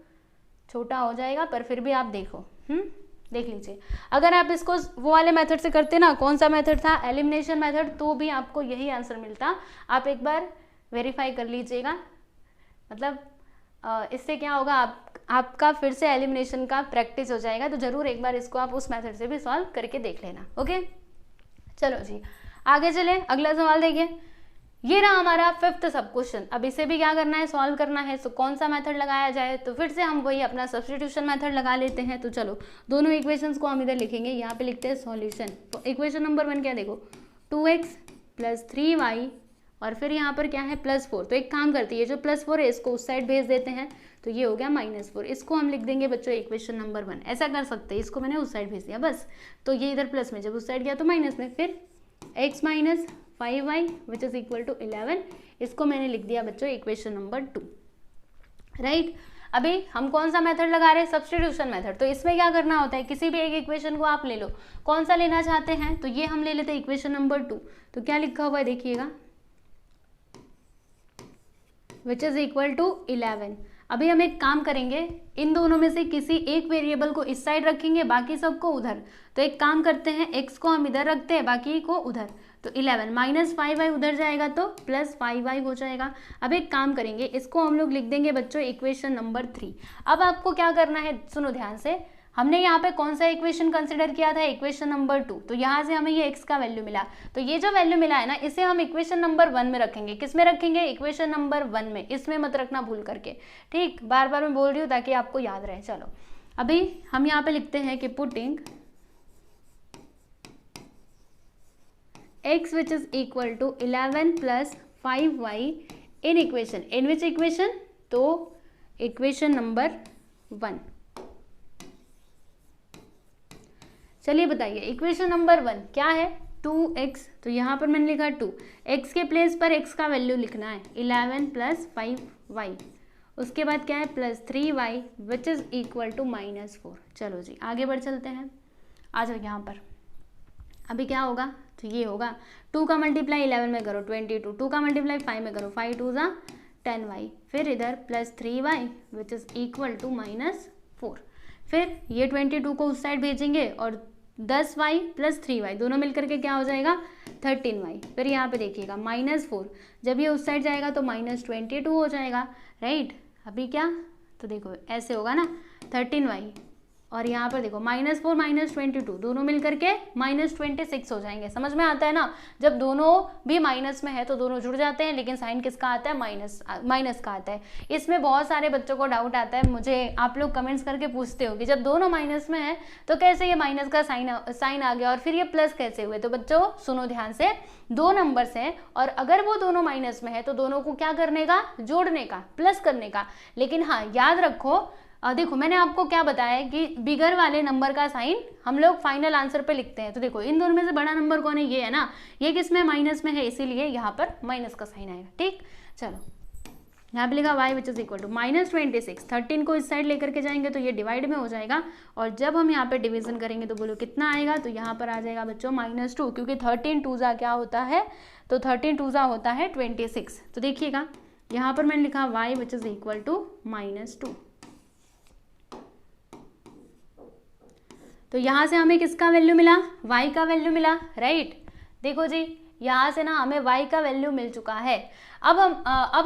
छोटा हो जाएगा पर फिर भी आप देखो, देख लीजिए। अगर आप इसको वो वाले मेथड से करते ना, कौन सा मेथड था, एलिमिनेशन मेथड, तो भी आपको यही आंसर मिलता। आप एक बार वेरीफाई कर लीजिएगा, मतलब इससे क्या होगा, आपका फिर से एलिमिनेशन का प्रैक्टिस हो जाएगा। तो ज़रूर एक बार इसको आप उस मेथड से भी सॉल्व करके देख लेना। ओके चलो जी आगे चले, अगला सवाल देखिए। ये रहा हमारा 5th सब क्वेश्चन। अब इसे भी क्या करना है, सॉल्व करना है। तो कौन सा मेथड लगाया जाए, तो फिर से हम वही अपना सब्स्टिट्यूशन मेथड लगा लेते हैं। तो चलो दोनों इक्वेशंस को हम इधर लिखेंगे, यहाँ पे लिखते हैं सॉल्यूशन। तो इक्वेशन नंबर 1 क्या, देखो 2x + 3y और फिर यहाँ पर क्या है +4। तो एक काम करती है, जो +4 है इसको उस साइड भेज देते हैं, तो ये हो गया -4। इसको हम लिख देंगे बच्चों इक्वेशन नंबर 1। ऐसा कर सकते हैं, इसको मैंने उस साइड भेज दिया बस। तो ये इधर प्लस में, जब उस साइड गया तो माइनस में। फिर x - 5y which is equal to 11, इसको मैंने लिख दिया बच्चों इक्वेशन नंबर 2। राइट, अभी हम कौन सा मेथड लगा रहे हैं, सब्स्टिट्यूशन मेथड। तो इसमें क्या करना होता है, किसी भी एक इक्वेशन को आप ले लो, कौन सा लेना चाहते हैं, तो ये हम ले लेते हैं इक्वेशन नंबर 2। तो क्या लिखा हुआ है देखिएगा, विच इज इक्वल टू 11। अभी हम एक काम करेंगे, इन दोनों में से किसी एक वेरिएबल को इस साइड रखेंगे, बाकी सबको उधर। तो एक काम करते हैं, x को हम इधर रखते हैं, बाकी को उधर। तो 11 - 5y उधर जाएगा तो +5y हो जाएगा। अब एक काम करेंगे, इसको हम लोग लिख देंगे बच्चों इक्वेशन नंबर 3। अब आपको क्या करना है, सुनो ध्यान से। हमने यहाँ पे कौन सा इक्वेशन कंसिडर किया था, इक्वेशन नंबर 2। तो यहाँ से हमें ये x का वैल्यू मिला, तो ये जो वैल्यू मिला है ना, इसे हम इक्वेशन नंबर 1 में रखेंगे। किस में रखेंगे, इक्वेशन नंबर 1 में। इसमें मत रखना भूल करके, ठीक, बार बार मैं बोल रही हूँ ताकि आपको याद रहे। चलो अभी हम यहाँ पे लिखते हैं कि putting x which is equal to 11 + 5y in equation, in which equation, तो इक्वेशन नंबर 1। चलिए बताइए इक्वेशन नंबर 1 क्या है, 2x। तो यहाँ पर मैंने लिखा 2, x के प्लेस पर x का वैल्यू लिखना है 11 + 5y। उसके बाद क्या है +3y which is equal to -4। चलो जी आगे बढ़ चलते हैं, आ जाओ यहाँ पर। अभी क्या होगा, तो ये होगा 2 का मल्टीप्लाई 11 में करो 22, 2 का मल्टीप्लाई 5 में करो 5 2 = 10y, फिर इधर +3y which is equal to -4। फिर ये 22 को उस साइड भेजेंगे और 10y + 3y दोनों मिलकर के क्या हो जाएगा 13y। फिर यहाँ पे देखिएगा -4, जब ये उस साइड जाएगा तो -22 हो जाएगा। राइट, अभी क्या, तो देखो ऐसे होगा ना 13y और यहाँ पर देखो -4 -22 दोनों मिलकर के -26 हो जाएंगे। समझ में आता है ना, जब दोनों भी माइनस में है तो दोनों जुड़ जाते हैं, लेकिन साइन किसका आता है, माइनस का आता है। इसमें बहुत सारे बच्चों को डाउट आता है, मुझे आप लोग कमेंट्स करके पूछते हो कि जब दोनों माइनस में है तो कैसे ये माइनस का साइन आ गया और फिर ये प्लस कैसे हुए। तो बच्चों सुनो ध्यान से, दो नंबर्स हैं और अगर वो दोनों माइनस में है तो दोनों को क्या करने का, जोड़ने का, प्लस करने का। लेकिन हाँ याद रखो, देखो मैंने आपको क्या बताया है कि बिगर वाले नंबर का साइन हम लोग फाइनल आंसर पे लिखते हैं। तो देखो इन दोनों में से बड़ा नंबर कौन है, ये है ना, ये किसमें, माइनस में है, इसीलिए यहाँ पर माइनस का साइन आएगा। ठीक, चलो यहाँ पे लिखा y which is equal to -26। 13 को इस साइड लेकर के जाएंगे तो ये डिवाइड में हो जाएगा, और जब हम यहाँ पे डिवीजन करेंगे तो बोलो कितना आएगा, तो यहाँ पर आ जाएगा बच्चों -2, क्योंकि 13 2 क्या होता है, तो 13 2 होता है 26। तो देखिएगा यहाँ पर मैंने लिखा y which is equal to -2। तो यहाँ से हमें किसका वैल्यू मिला, y का वैल्यू मिला, राइट। देखो जी यहाँ से ना हमें y का वैल्यू मिल चुका है। अब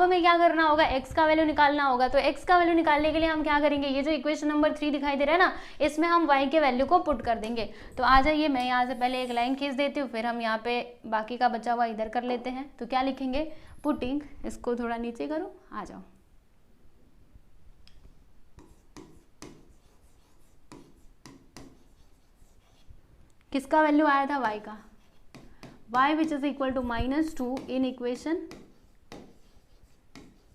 हमें क्या करना होगा, x का वैल्यू निकालना होगा। तो x का वैल्यू निकालने के लिए हम क्या करेंगे, ये जो इक्वेशन नंबर 3 दिखाई दे रहा है ना, इसमें हम y के वैल्यू को पुट कर देंगे। तो आ जाइए, मैं यहाँ से पहले एक लाइन खींच देती हूँ, फिर हम यहाँ पे बाकी का बचा हुआ इधर कर लेते हैं। तो क्या लिखेंगे, पुटिंग, इसको थोड़ा नीचे करो, आ जाओ। किसका वैल्यू आया था, y का, y which is equal to -2 in equation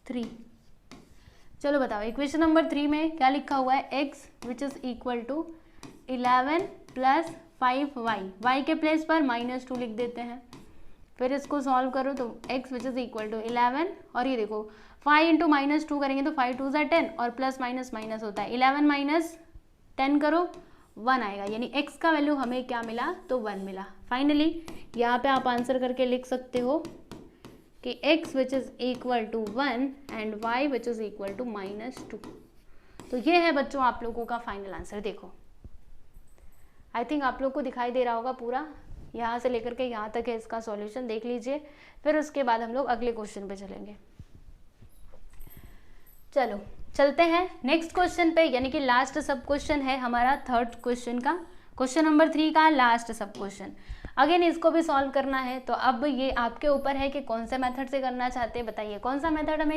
3। चलो बताओ इक्वेशन नंबर 3 में क्या लिखा हुआ है, x which is equal to 11 + 5y, y के प्लेस पर -2 लिख देते हैं। फिर इसको सॉल्व करो तो x which is equal to 11, और ये देखो 5 × -2 करेंगे तो 5 2 10, और प्लस माइनस माइनस होता है, 11 - 10 करो 1 आएगा, यानी x का वैल्यू हमें क्या मिला, तो 1 मिला। फाइनली यहाँ पे आप आंसर करके लिख सकते हो कि x which is equal to 1 and y which is equal to -2। तो ये है बच्चों आप लोगों का फाइनल आंसर। देखो आई थिंक आप लोग को दिखाई दे रहा होगा पूरा, यहाँ से लेकर के यहाँ तक है इसका सॉल्यूशन, देख लीजिए। फिर उसके बाद हम लोग अगले क्वेश्चन पे चलेंगे। चलो चलते हैं नेक्स्ट क्वेश्चन पे, यानी कि लास्ट सब क्वेश्चन है हमारा थर्ड क्वेश्चन का, क्वेश्चन नंबर 3 का लास्ट सब क्वेश्चन। अगेन इसको भी सॉल्व करना है, तो अब ये आपके ऊपर है कि कौन से मेथड से करना चाहते हैं, बताइए कौन सा मेथड हमें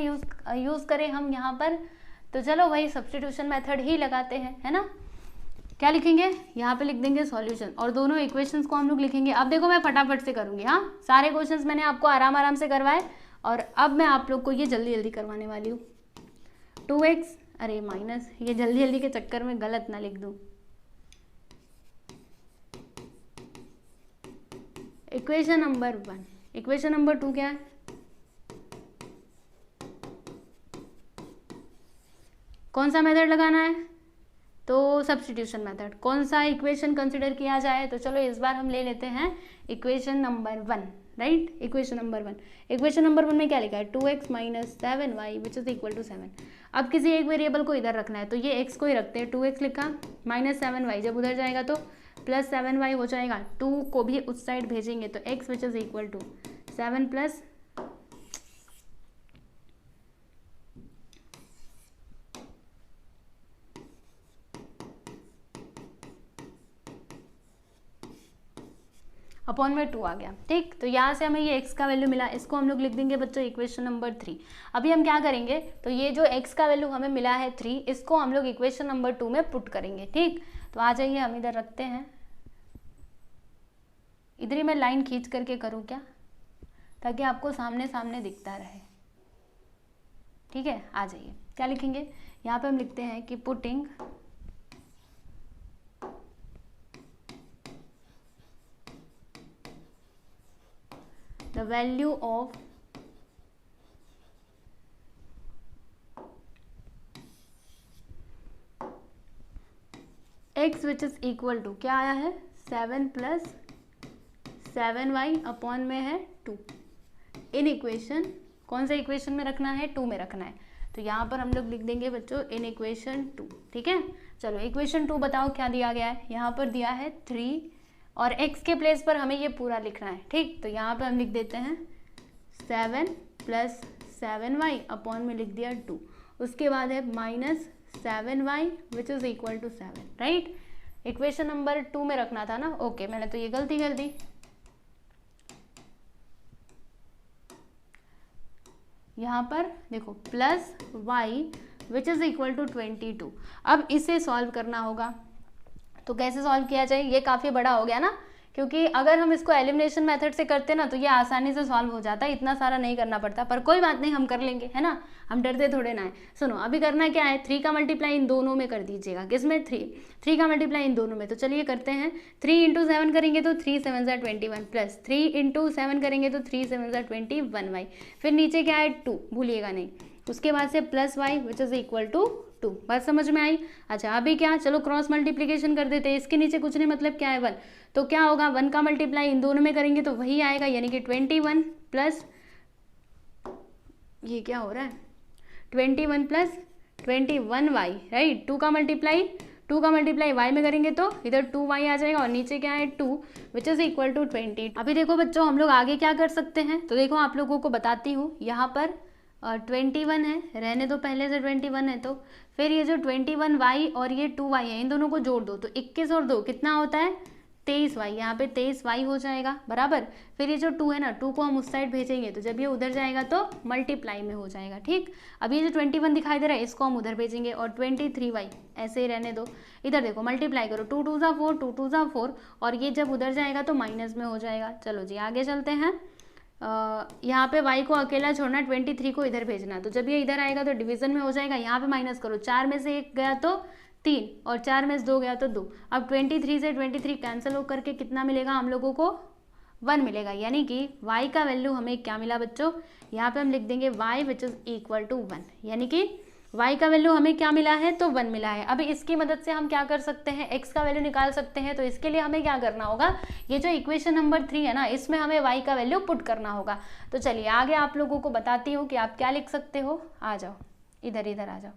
यूज़ करें हम यहाँ पर। तो चलो वही सब्स्टिट्यूशन मेथड ही लगाते हैं, है ना। क्या लिखेंगे, यहाँ पे लिख देंगे सॉल्यूशन, और दोनों इक्वेशंस को हम लोग लिखेंगे। अब देखो मैं फटाफट से करूँगी, हाँ सारे क्वेश्चंस मैंने आपको आराम आराम से करवाए, और अब मैं आप लोग को ये जल्दी जल्दी करवाने वाली हूँ। 2x, अरे माइनस, ये जल्दी जल्दी के चक्कर में गलत ना लिख दूँ। इक्वेशन नंबर 1, इक्वेशन नंबर 2 क्या है, कौन सा मेथड लगाना है, तो सब्स्टिट्यूशन मेथड। कौन सा इक्वेशन कंसिडर किया जाए, तो चलो इस बार हम ले लेते हैं equation number 1, right. Equation number 1, equation number 1 में क्या लिखा है, 2x - 7y which is equal to 7। अब किसी एक वेरिएबल को इधर रखना है, तो ये x को ही रखते हैं, 2x लिखा, -7y जब उधर जाएगा तो +7y हो जाएगा, 2 को भी उस साइड भेजेंगे तो x which is equal to 7 + upon में 2 आ गया। ठीक, तो यहाँ से हमें ये x का वैल्यू मिला, इसको हम लोग लिख देंगे बच्चों इक्वेशन नंबर 3। अभी हम क्या करेंगे, तो ये जो x का वैल्यू हमें मिला है 3, इसको हम लोग इक्वेशन नंबर 2 में पुट करेंगे। ठीक, तो आ जाइए हम इधर रखते हैं, इधर ही मैं लाइन खींच करके करूँ क्या, ताकि आपको सामने सामने दिखता रहे। ठीक है, आ जाइए, क्या लिखेंगे, यहाँ पे हम लिखते हैं कि putting the value of x which is equal to क्या आया है, 7 + 7y अपॉन में है 2 इन इक्वेशन, कौन सा इक्वेशन में रखना है, 2 में रखना है। तो यहाँ पर हम लोग लिख देंगे बच्चों इन इक्वेशन 2। ठीक है, चलो इक्वेशन 2 बताओ क्या दिया गया है, यहाँ पर दिया है 3 और x के प्लेस पर हमें ये पूरा लिखना है। ठीक, तो यहाँ पर हम लिख देते हैं 7 + 7y अपॉन में लिख दिया 2, उसके बाद है 7y which is equal to 7, right. Equation number 2 में रखना था ना, ओके मैंने तो ये गलती कर दी। यहाँ पर देखो plus y which is equal to 22। अब इसे सॉल्व करना होगा, तो कैसे सॉल्व किया जाए, ये काफ़ी बड़ा हो गया ना, क्योंकि अगर हम इसको एलिमिनेशन मेथड से करते ना तो ये आसानी से सॉल्व हो जाता है, इतना सारा नहीं करना पड़ता, पर कोई बात नहीं हम कर लेंगे, है ना, हम डरते थोड़े ना है। सुनो अभी करना क्या है, 3 का मल्टीप्लाई इन दोनों में कर दीजिएगा, किसमें, 3 का मल्टीप्लाई इन दोनों में। तो चलिए करते हैं, 3 × 7 करेंगे तो 3 7 ज़ा 21 प्लस 3 × 7 करेंगे तो 3 7 ज़ा 21y, फिर नीचे क्या है 2, भूलिएगा नहीं, उसके बाद से plus y which is equal to 2। बात समझ में आई। अच्छा अभी क्या, चलो क्रॉस मल्टीप्लिकेशन कर देते हैं, इसके नीचे कुछ नहीं, मतलब क्या है 1, तो क्या होगा 1 का मल्टीप्लाई इन दोनों में करेंगे तो वही आएगा, यानी कि 21 प्लस ये क्या हो रहा है 21 प्लस 21y, राइट। 2 का मल्टीप्लाई y में करेंगे तो इधर 2y आ जाएगा और नीचे क्या है 2 विच इज इक्वल टू 20। अभी देखो बच्चों हम लोग आगे क्या कर सकते हैं, तो देखो आप लोगों को बताती हूँ, यहाँ पर 21 है, रहने दो, पहले से 21 है, तो फिर ये जो 21y और ये 2y है इन दोनों को जोड़ दो, तो 21 और 2 कितना होता है 23y, यहाँ पे 23y हो जाएगा बराबर। फिर ये जो 2 है ना, 2 को हम उस साइड भेजेंगे तो जब ये उधर जाएगा तो मल्टीप्लाई में हो जाएगा, ठीक। अब ये जो 21 दिखाई दे रहा है इसको हम उधर भेजेंगे और 23y ऐसे ही रहने दो। इधर देखो मल्टीप्लाई करो, 2 2 ज़ा 4, 2 2 ज़ा 4, और ये जब उधर जाएगा तो माइनस में हो जाएगा। चलो जी आगे चलते हैं, यहाँ पे y को अकेला छोड़ना, 23 को इधर भेजना, तो जब ये इधर आएगा तो डिवीजन में हो जाएगा, यहाँ पे माइनस करो, 4 में से 1 गया तो 3 और 4 में से 2 गया तो 2। अब 23 से 23 कैंसिल हो करके कितना मिलेगा हम लोगों को 1 मिलेगा, यानी कि y का वैल्यू हमें क्या मिला बच्चों, यहाँ पे हम लिख देंगे y which is equal to 1, यानी कि y का वैल्यू हमें क्या मिला है तो 1 मिला है। अब इसकी मदद से हम क्या कर सकते हैं, x का वैल्यू निकाल सकते हैं, तो इसके लिए हमें क्या करना होगा, ये जो इक्वेशन नंबर 3 है ना इसमें हमें y का वैल्यू पुट करना होगा। तो चलिए आगे आप लोगों को बताती हूँ कि आप क्या लिख सकते हो, आ जाओ इधर आ जाओ,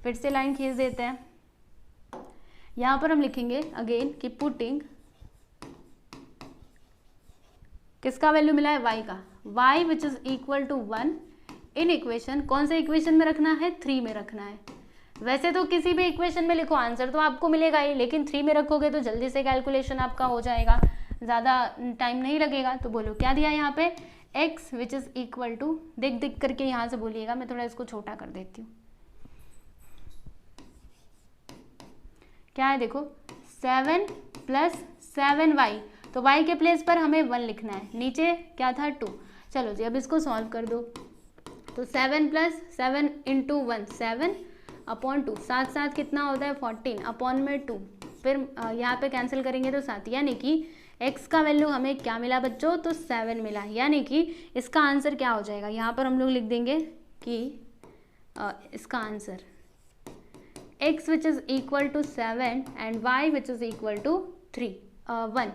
फिर से लाइन खींच देते हैं। यहाँ पर हम लिखेंगे अगेन कि पुटिंग, किसका वैल्यू मिला है y का, y which is equal to 1 in equation, कौन से इक्वेशन में रखना है 3 में रखना है। वैसे तो किसी भी इक्वेशन में लिखो आंसर तो आपको मिलेगा ही, लेकिन 3 में रखोगे तो जल्दी से कैलकुलेशन आपका हो जाएगा, ज़्यादा टाइम नहीं लगेगा। तो बोलो क्या दिया यहाँ पे, x which is equal to, देख करके यहाँ से बोलिएगा, मैं थोड़ा इसको छोटा कर देती हूँ, क्या है देखो 7 प्लस 7y, तो y के प्लेस पर हमें 1 लिखना है, नीचे क्या था 2। चलो जी अब इसको सॉल्व कर दो, तो 7 प्लस 7 इंटू 1 7 अपॉन 2, 7 7 कितना होता है 14 अपॉन में 2, फिर यहाँ पे कैंसिल करेंगे तो 7, यानी कि x का वैल्यू हमें क्या मिला बच्चों तो 7 मिला, यानी कि इसका आंसर क्या हो जाएगा, यहाँ पर हम लोग लिख देंगे कि इसका answer x which is equal to 7 and y which is equal to 1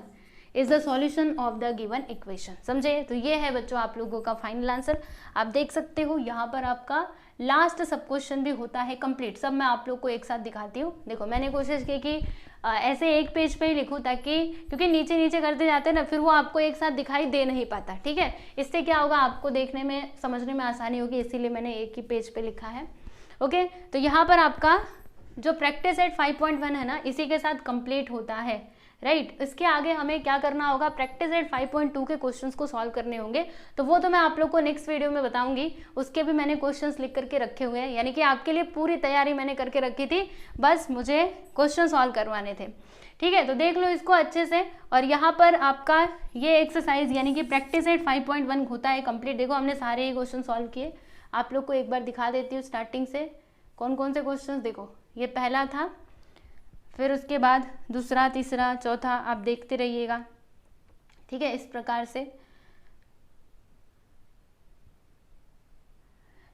is the solution of the given equation. समझे, तो ये है बच्चों आप लोगों का फाइनल आंसर। आप देख सकते हो यहाँ पर आपका लास्ट सब क्वेश्चन भी होता है कंप्लीट, सब मैं आप लोग को एक साथ दिखाती हूँ। देखो मैंने कोशिश की कि ऐसे एक पेज पे ही लिखूँ, ताकि क्योंकि नीचे नीचे करते जाते हैं ना फिर वो आपको एक साथ दिखाई दे नहीं पाता, ठीक है। इससे क्या होगा, आपको देखने में समझने में आसानी होगी, इसीलिए मैंने एक ही पेज पे लिखा है। ओके, तो यहाँ पर आपका जो प्रैक्टिस सेट 5.1 है ना इसी के साथ कंप्लीट होता है, राइट। इसके आगे हमें क्या करना होगा, प्रैक्टिस सेट 5.2 के क्वेश्चंस को सॉल्व करने होंगे, तो वो तो मैं आप लोग को नेक्स्ट वीडियो में बताऊंगी। उसके भी मैंने क्वेश्चंस लिख करके रखे हुए हैं, यानी कि आपके लिए पूरी तैयारी मैंने करके रखी थी, बस मुझे क्वेश्चन सॉल्व करवाने थे, ठीक है। तो देख लो इसको अच्छे से। और यहाँ पर आपका ये एक्सरसाइज यानी कि प्रैक्टिस सेट 5.1 होता है कंप्लीट। देखो हमने सारे ही क्वेश्चन सॉल्व किए, आप लोग को एक बार दिखा देती हूँ स्टार्टिंग से कौन कौन से क्वेश्चन। देखो ये पहला था, फिर उसके बाद दूसरा, तीसरा, चौथा, आप देखते रहिएगा, ठीक है, इस प्रकार से।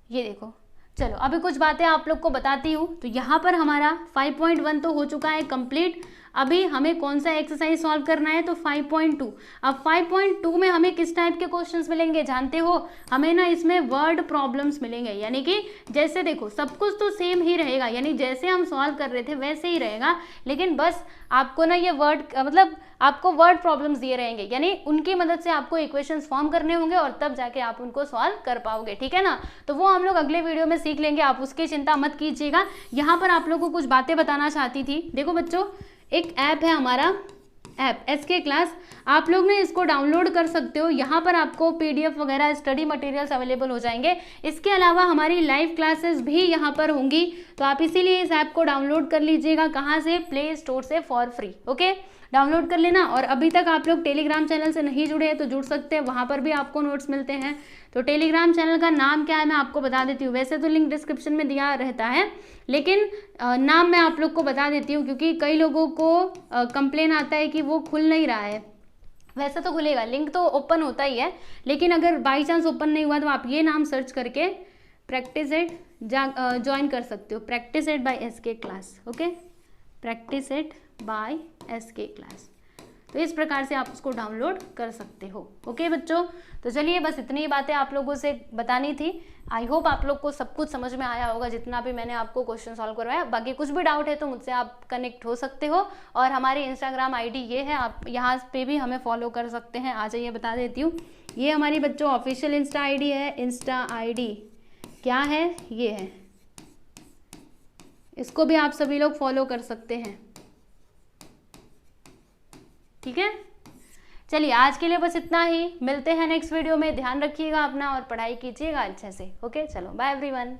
ये देखो, चलो अभी कुछ बातें आप लोग को बताती हूँ। तो यहाँ पर हमारा 5.1 तो हो चुका है कंप्लीट। अभी हमें कौन सा एक्सरसाइज सॉल्व करना है, तो 5.2। अब 5.2 में हमें किस टाइप के क्वेश्चंस मिलेंगे जानते हो, हमें ना इसमें वर्ड प्रॉब्लम्स मिलेंगे, यानी कि जैसे देखो सब कुछ तो सेम ही रहेगा, यानी जैसे हम सॉल्व कर रहे थे वैसे ही रहेगा, लेकिन बस आपको ना ये वर्ड मतलब आपको वर्ड प्रॉब्लम्स दिए रहेंगे, यानी उनकी मदद से आपको इक्वेशंस फॉर्म करने होंगे और तब जाके आप उनको सॉल्व कर पाओगे, ठीक है ना। तो वो हम लोग अगले वीडियो में सीख लेंगे, आप उसकी चिंता मत कीजिएगा। यहाँ पर आप लोगों को कुछ बातें बताना चाहती थी। देखो बच्चों, एक ऐप है हमारा ऐप SK क्लास, आप लोग ने इसको डाउनलोड कर सकते हो। यहाँ पर आपको PDF वगैरह स्टडी मटेरियल्स अवेलेबल हो जाएंगे। इसके अलावा हमारी लाइव क्लासेस भी यहाँ पर होंगी, तो आप इसीलिए इस ऐप को डाउनलोड कर लीजिएगा। कहाँ से? प्ले स्टोर से फॉर फ्री। ओके, डाउनलोड कर लेना। और अभी तक आप लोग टेलीग्राम चैनल से नहीं जुड़े हैं तो जुड़ सकते हैं, वहाँ पर भी आपको नोट्स मिलते हैं। तो टेलीग्राम चैनल का नाम क्या है मैं आपको बता देती हूँ, वैसे तो लिंक डिस्क्रिप्शन में दिया रहता है, लेकिन नाम मैं आप लोग को बता देती हूँ, क्योंकि कई लोगों को कंप्लेन आता है कि वो खुल नहीं रहा है। वैसे तो खुलेगा, लिंक तो ओपन होता ही है, लेकिन अगर बाई चांस ओपन नहीं हुआ तो आप ये नाम सर्च करके प्रैक्टिस-एट ज्वाइन कर सकते हो, practice at by SK class. Okay, practice at by SK class. तो इस प्रकार से आप उसको डाउनलोड कर सकते हो। ओके बच्चों, तो चलिए बस इतनी बातें आप लोगों से बतानी थी। आई होप आप लोग को सब कुछ समझ में आया होगा, जितना भी मैंने आपको क्वेश्चन सॉल्व करवाया। बाकी कुछ भी डाउट है तो मुझसे आप कनेक्ट हो सकते हो, और हमारी इंस्टाग्राम ID ये है, आप यहाँ पे भी हमें फॉलो कर सकते हैं। आ जाइए, बता देती हूँ, ये हमारी बच्चों ऑफिशियल इंस्टा ID है। इंस्टा ID क्या है? ये है, इसको भी आप सभी लोग फॉलो कर सकते हैं, ठीक है। चलिए आज के लिए बस इतना ही, मिलते हैं नेक्स्ट वीडियो में। ध्यान रखिएगा अपना और पढ़ाई कीजिएगा अच्छे से। ओके, चलो बाय एवरीवन।